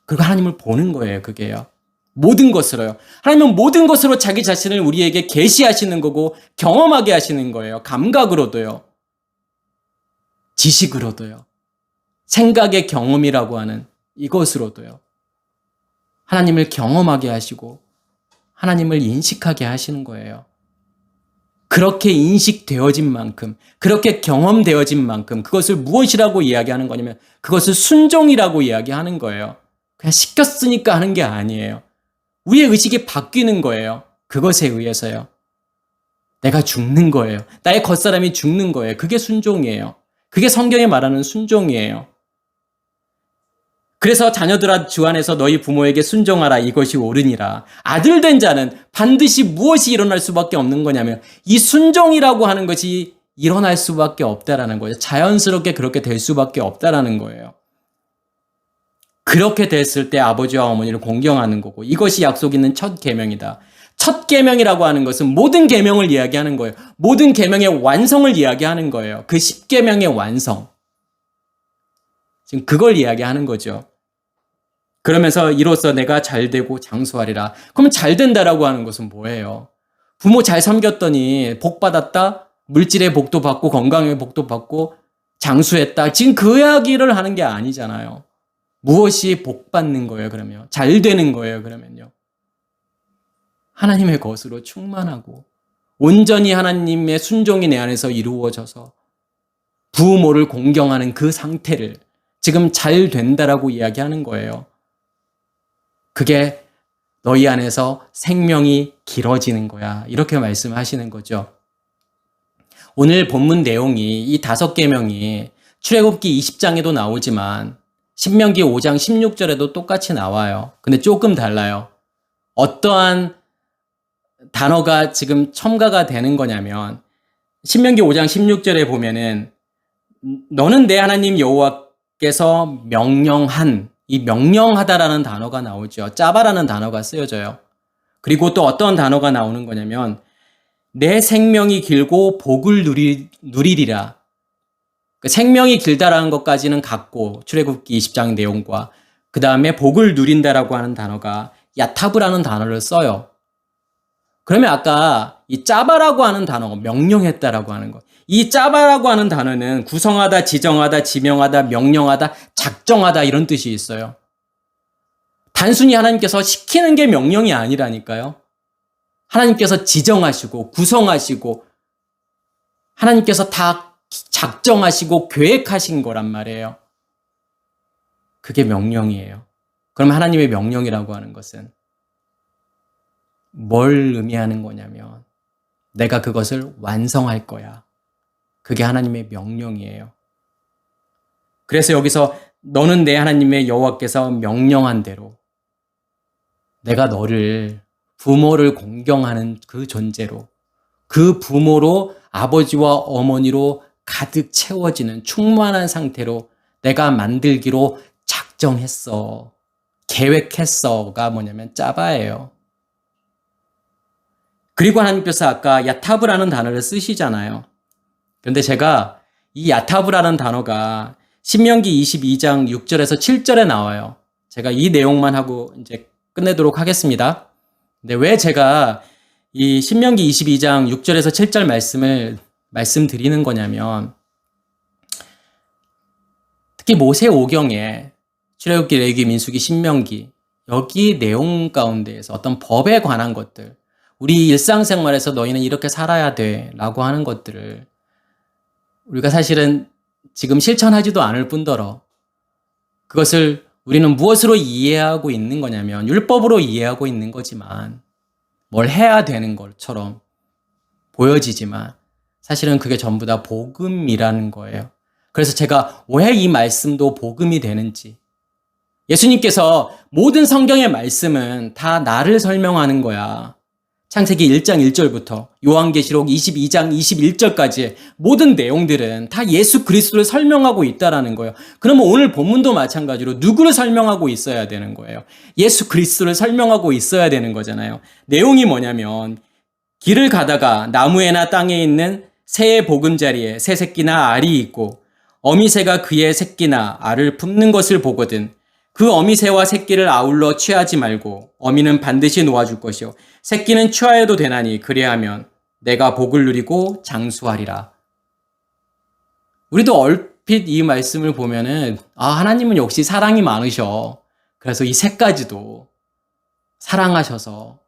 그리고 하나님을 보는 거예요. 그게요. 모든 것으로요. 하나님은 모든 것으로 자기 자신을 우리에게 계시하시는 거고 경험하게 하시는 거예요. 감각으로도요. 지식으로도요. 생각의 경험이라고 하는 이것으로도요. 하나님을 경험하게 하시고 하나님을 인식하게 하시는 거예요. 그렇게 인식되어진 만큼, 그렇게 경험되어진 만큼 그것을 무엇이라고 이야기하는 거냐면 그것을 순종이라고 이야기하는 거예요. 그냥 시켰으니까 하는 게 아니에요. 우리의 의식이 바뀌는 거예요. 그것에 의해서요. 내가 죽는 거예요. 나의 겉사람이 죽는 거예요. 그게 순종이에요. 그게 성경이 말하는 순종이에요. 그래서 자녀들아 주 안에서 너희 부모에게 순종하라. 이것이 옳으니라. 아들 된 자는 반드시 무엇이 일어날 수밖에 없는 거냐면 이 순종이라고 하는 것이 일어날 수밖에 없다라는 거예요. 자연스럽게 그렇게 될 수밖에 없다라는 거예요. 그렇게 됐을 때 아버지와 어머니를 공경하는 거고 이것이 약속 있는 첫 계명이다. 첫 계명이라고 하는 것은 모든 계명을 이야기하는 거예요. 모든 계명의 완성을 이야기하는 거예요. 그 10계명의 완성. 지금 그걸 이야기하는 거죠. 그러면서 이로써 내가 잘되고 장수하리라. 그러면 잘된다라고 하는 것은 뭐예요? 부모 잘 섬겼더니 복 받았다? 물질의 복도 받고 건강의 복도 받고 장수했다. 지금 그 이야기를 하는 게 아니잖아요. 무엇이 복 받는 거예요, 그러면? 잘 되는 거예요, 그러면요. 하나님의 것으로 충만하고 온전히 하나님의 순종이 내 안에서 이루어져서 부모를 공경하는 그 상태를 지금 잘 된다라고 이야기하는 거예요. 그게 너희 안에서 생명이 길어지는 거야. 이렇게 말씀하시는 거죠. 오늘 본문 내용이 이 5계명이 출애굽기 20장에도 나오지만 신명기 5장 16절에도 똑같이 나와요. 근데 조금 달라요. 어떠한 단어가 지금 첨가가 되는 거냐면 신명기 5장 16절에 보면은 너는 내 하나님 여호와께서 명령한, 이 명령하다라는 단어가 나오죠. 짜바라는 단어가 쓰여져요. 그리고 또 어떤 단어가 나오는 거냐면 내 생명이 길고 복을 누리리라. 생명이 길다라는 것까지는 같고 출애굽기 20장 내용과 그 다음에 복을 누린다라고 하는 단어가 야타브라는 단어를 써요. 그러면 아까 이 짜바라고 하는 단어가 명령했다라고 하는 거. 이 짜바라고 하는 단어는 구성하다, 지정하다, 지명하다, 명령하다, 작정하다 이런 뜻이 있어요. 단순히 하나님께서 시키는 게 명령이 아니라니까요. 하나님께서 지정하시고 구성하시고 하나님께서 다 작정하시고 계획하신 거란 말이에요. 그게 명령이에요. 그럼 하나님의 명령이라고 하는 것은 뭘 의미하는 거냐면 내가 그것을 완성할 거야. 그게 하나님의 명령이에요. 그래서 여기서 너는 내 하나님의 여호와께서 명령한 대로 내가 너를 부모를 공경하는 그 존재로 그 부모로 아버지와 어머니로 가득 채워지는 충만한 상태로 내가 만들기로 작정했어. 계획했어가 뭐냐면 짜바예요. 그리고 하나님께서 아까 야타브라는 단어를 쓰시잖아요. 그런데 제가 이 야타브라는 단어가 신명기 22장 6절에서 7절에 나와요. 제가 이 내용만 하고 이제 끝내도록 하겠습니다. 근데 왜 제가 이 신명기 22장 6절에서 7절 말씀을 말씀드리는 거냐면 특히 모세 오경에 출애굽기, 레위기, 민수기, 신명기 여기 내용 가운데에서 어떤 법에 관한 것들 우리 일상생활에서 너희는 이렇게 살아야 돼 라고 하는 것들을 우리가 사실은 지금 실천하지도 않을 뿐더러 그것을 우리는 무엇으로 이해하고 있는 거냐면 율법으로 이해하고 있는 거지만 뭘 해야 되는 것처럼 보여지지만 사실은 그게 전부 다 복음이라는 거예요. 그래서 제가 왜 이 말씀도 복음이 되는지 예수님께서 모든 성경의 말씀은 다 나를 설명하는 거야. 창세기 1장 1절부터 요한계시록 22장 21절까지 모든 내용들은 다 예수 그리스도를 설명하고 있다라는 거예요. 그러면 오늘 본문도 마찬가지로 누구를 설명하고 있어야 되는 거예요? 예수 그리스도를 설명하고 있어야 되는 거잖아요. 내용이 뭐냐면 길을 가다가 나무에나 땅에 있는 새의 보금자리에 새 새끼나 알이 있고 어미새가 그의 새끼나 알을 품는 것을 보거든 그 어미새와 새끼를 아울러 취하지 말고 어미는 반드시 놓아줄 것이요 새끼는 취하여도 되나니 그리하면 내가 복을 누리고 장수하리라. 우리도 얼핏 이 말씀을 보면은 하나님은 역시 사랑이 많으셔. 그래서 이 새까지도 사랑하셔서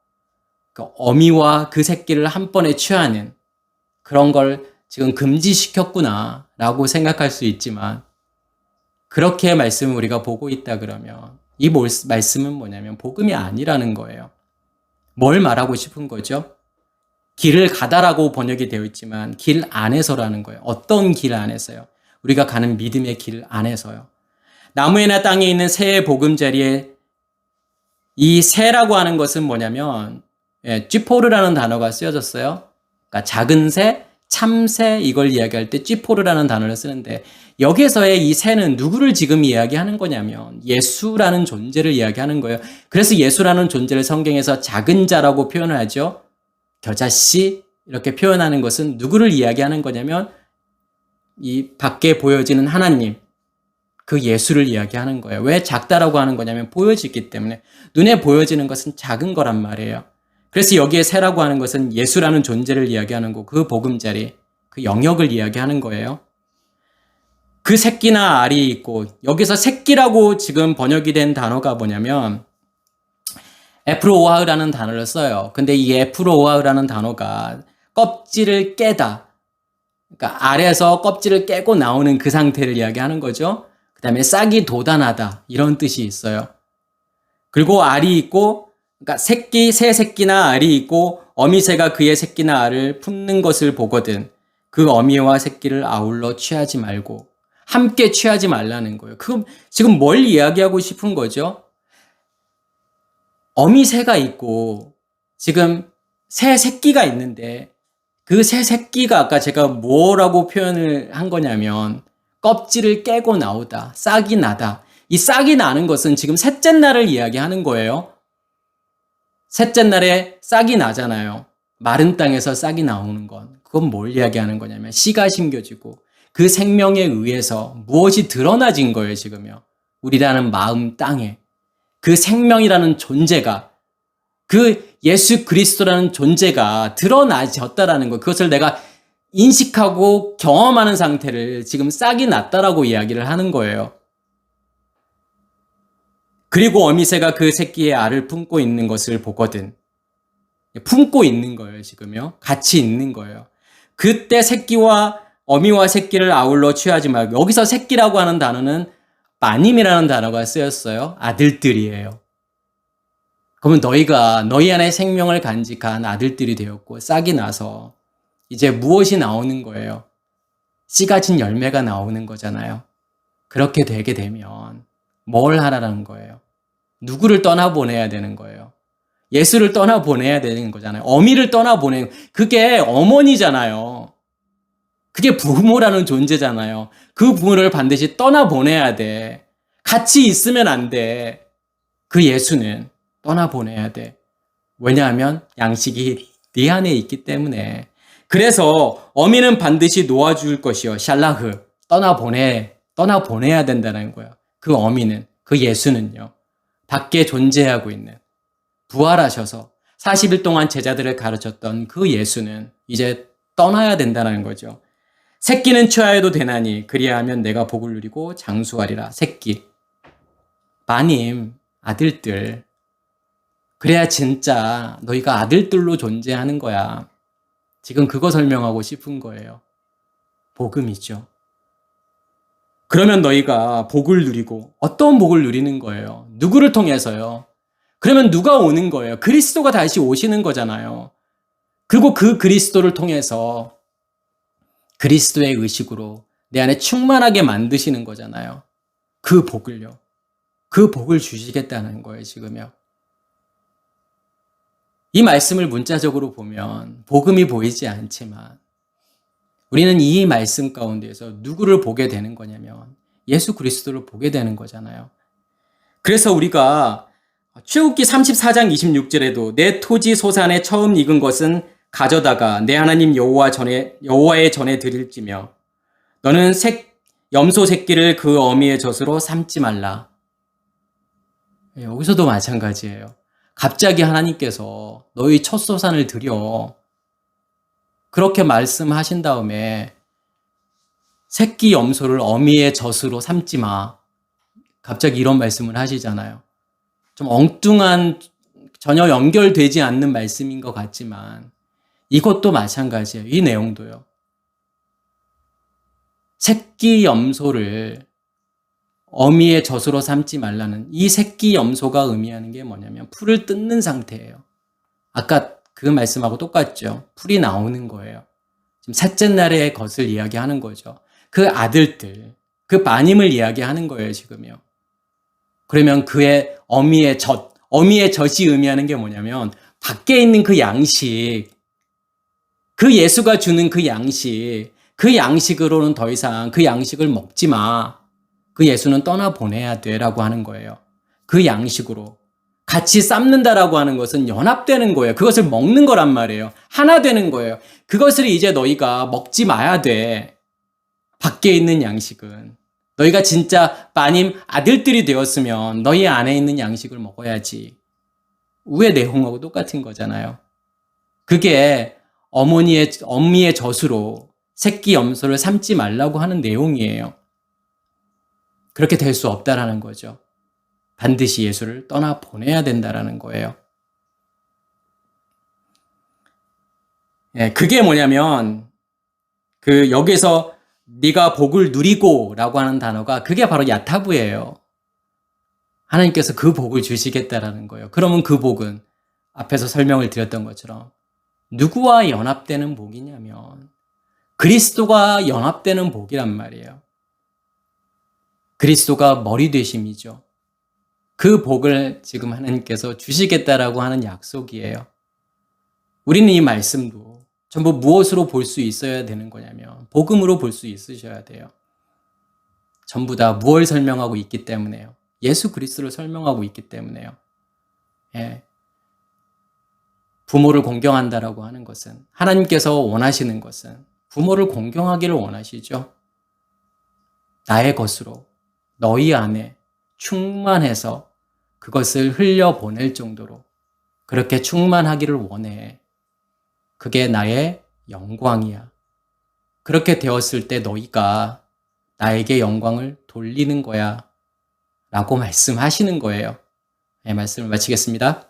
그 어미와 그 새끼를 한 번에 취하는 그런 걸 지금 금지시켰구나 라고 생각할 수 있지만 그렇게 말씀을 우리가 보고 있다 그러면 이 말씀은 뭐냐면 복음이 아니라는 거예요. 뭘 말하고 싶은 거죠? 길을 가다라고 번역이 되어 있지만 길 안에서라는 거예요. 어떤 길 안에서요? 우리가 가는 믿음의 길 안에서요. 나무에나 땅에 있는 새의 보금자리에 이 새라고 하는 것은 뭐냐면 쥐포르라는 단어가 쓰여졌어요. 그러니까 작은 새, 참새 이걸 이야기할 때 쥐포르라는 단어를 쓰는데 여기서의 이 새는 누구를 지금 이야기하는 거냐면 예수라는 존재를 이야기하는 거예요. 그래서 예수라는 존재를 성경에서 작은 자라고 표현을 하죠. 겨자씨 이렇게 표현하는 것은 누구를 이야기하는 거냐면 이 밖에 보여지는 하나님, 그 예수를 이야기하는 거예요. 왜 작다라고 하는 거냐면 보여지기 때문에 눈에 보여지는 것은 작은 거란 말이에요. 그래서 여기에 새라고 하는 것은 예수라는 존재를 이야기하는 거고 그 보금자리, 그 영역을 이야기하는 거예요. 그 새끼나 알이 있고 여기서 새끼라고 지금 번역이 된 단어가 뭐냐면 에프로오하으라는 단어를 써요. 근데 이 에프로오하으라는 단어가 껍질을 깨다. 그러니까 알에서 껍질을 깨고 나오는 그 상태를 이야기하는 거죠. 그 다음에 싹이 돋아나다 이런 뜻이 있어요. 그리고 알이 있고 그러니까 새 새끼나 알이 있고 어미새가 그의 새끼나 알을 품는 것을 보거든 그 어미와 새끼를 아울러 취하지 말고 함께 취하지 말라는 거예요. 그럼 지금 뭘 이야기하고 싶은 거죠? 어미새가 있고 지금 새 새끼가 있는데 그 새 새끼가 아까 제가 뭐라고 표현을 한 거냐면 껍질을 깨고 나오다, 싹이 나다. 이 싹이 나는 것은 지금 셋째 날을 이야기하는 거예요. 셋째 날에 싹이 나잖아요. 마른 땅에서 싹이 나오는 건. 그건 뭘 이야기하는 거냐면 씨가 심겨지고 그 생명에 의해서 무엇이 드러나진 거예요, 지금요. 우리라는 마음 땅에. 그 생명이라는 존재가, 그 예수 그리스도라는 존재가 드러나졌다라는 거. 그것을 내가 인식하고 경험하는 상태를 지금 싹이 났다라고 이야기를 하는 거예요. 그리고 어미새가 그 새끼의 알을 품고 있는 것을 보거든. 품고 있는 거예요, 지금요. 같이 있는 거예요. 그때 새끼와 어미와 새끼를 아울러 취하지 말고, 여기서 새끼라고 하는 단어는 마님이라는 단어가 쓰였어요. 아들들이에요. 그러면 너희가 너희 안에 생명을 간직한 아들들이 되었고 싹이 나서 이제 무엇이 나오는 거예요? 씨 가진 열매가 나오는 거잖아요. 그렇게 되게 되면 뭘 하라는 거예요? 누구를 떠나보내야 되는 거예요? 예수를 떠나보내야 되는 거잖아요. 어미를 떠나보내는, 그게 어머니잖아요. 그게 부모라는 존재잖아요. 그 부모를 반드시 떠나보내야 돼. 같이 있으면 안 돼. 그 예수는 떠나보내야 돼. 왜냐하면 양식이 네 안에 있기 때문에. 그래서 어미는 반드시 놓아줄 것이요. 샬라흐. 떠나보내야 된다는 거예요. 그 어미는, 그 예수는요. 밖에 존재하고 있는, 부활하셔서 40일 동안 제자들을 가르쳤던 그 예수는 이제 떠나야 된다는 거죠. 새끼는 취하여도 되나니 그리하면 내가 복을 누리고 장수하리라. 새끼. 마님, 아들들. 그래야 진짜 너희가 아들들로 존재하는 거야. 지금 그거 설명하고 싶은 거예요. 복음이죠. 그러면 너희가 복을 누리고 어떤 복을 누리는 거예요? 누구를 통해서요? 그러면 누가 오는 거예요? 그리스도가 다시 오시는 거잖아요. 그리고 그 그리스도를 통해서 그리스도의 의식으로 내 안에 충만하게 만드시는 거잖아요. 그 복을요. 그 복을 주시겠다는 거예요, 지금요. 이 말씀을 문자적으로 보면 복음이 보이지 않지만 우리는 이 말씀 가운데에서 누구를 보게 되는 거냐면 예수 그리스도를 보게 되는 거잖아요. 그래서 우리가 출애굽기 34장 26절에도 내 토지 소산에 처음 익은 것은 가져다가 내 하나님 여호와의 전에 드릴지며 너는 염소 새끼를 그 어미의 젖으로 삼지 말라. 여기서도 마찬가지예요. 갑자기 하나님께서 너희 첫 소산을 드려. 그렇게 말씀하신 다음에 새끼 염소를 어미의 젖으로 삼지 마. 갑자기 이런 말씀을 하시잖아요. 좀 엉뚱한, 전혀 연결되지 않는 말씀인 것 같지만 이것도 마찬가지예요. 이 내용도요. 새끼 염소를 어미의 젖으로 삼지 말라는, 이 새끼 염소가 의미하는 게 뭐냐면 풀을 뜯는 상태예요. 아까 그 말씀하고 똑같죠. 풀이 나오는 거예요. 지금 셋째 날의 것을 이야기하는 거죠. 그 아들들, 그 마님을 이야기하는 거예요, 지금요. 그러면 그의 어미의 젖이 의미하는 게 뭐냐면 밖에 있는 그 양식, 그 예수가 주는 그 양식, 그 양식으로는 더 이상 그 양식을 먹지 마. 그 예수는 떠나보내야 돼라고 하는 거예요. 그 양식으로. 같이 삶는다라고 하는 것은 연합되는 거예요. 그것을 먹는 거란 말이에요. 하나 되는 거예요. 그것을 이제 너희가 먹지 마야 돼. 밖에 있는 양식은. 너희가 진짜 마님 아들들이 되었으면 너희 안에 있는 양식을 먹어야지. 우의 내용하고 똑같은 거잖아요. 그게 어미의 젖으로 새끼 염소를 삶지 말라고 하는 내용이에요. 그렇게 될 수 없다라는 거죠. 반드시 예수를 떠나보내야 된다라는 거예요. 예, 그게 뭐냐면 여기서 네가 복을 누리고라고 하는 단어가 그게 바로 야타부예요. 하나님께서 그 복을 주시겠다라는 거예요. 그러면 그 복은 앞에서 설명을 드렸던 것처럼 누구와 연합되는 복이냐면 그리스도가 연합되는 복이란 말이에요. 그리스도가 머리 되심이죠. 그 복을 지금 하나님께서 주시겠다라고 하는 약속이에요. 우리는 이 말씀도 전부 무엇으로 볼 수 있어야 되는 거냐면 복음으로 볼 수 있으셔야 돼요. 전부 다 무엇을 설명하고 있기 때문에요. 예수 그리스도를 설명하고 있기 때문에요. 예. 부모를 공경한다라고 하는 것은 하나님께서 원하시는 것은 부모를 공경하기를 원하시죠. 나의 것으로 너희 안에 충만해서 그것을 흘려보낼 정도로 그렇게 충만하기를 원해. 그게 나의 영광이야. 그렇게 되었을 때 너희가 나에게 영광을 돌리는 거야. 라고 말씀하시는 거예요. 네, 말씀을 마치겠습니다.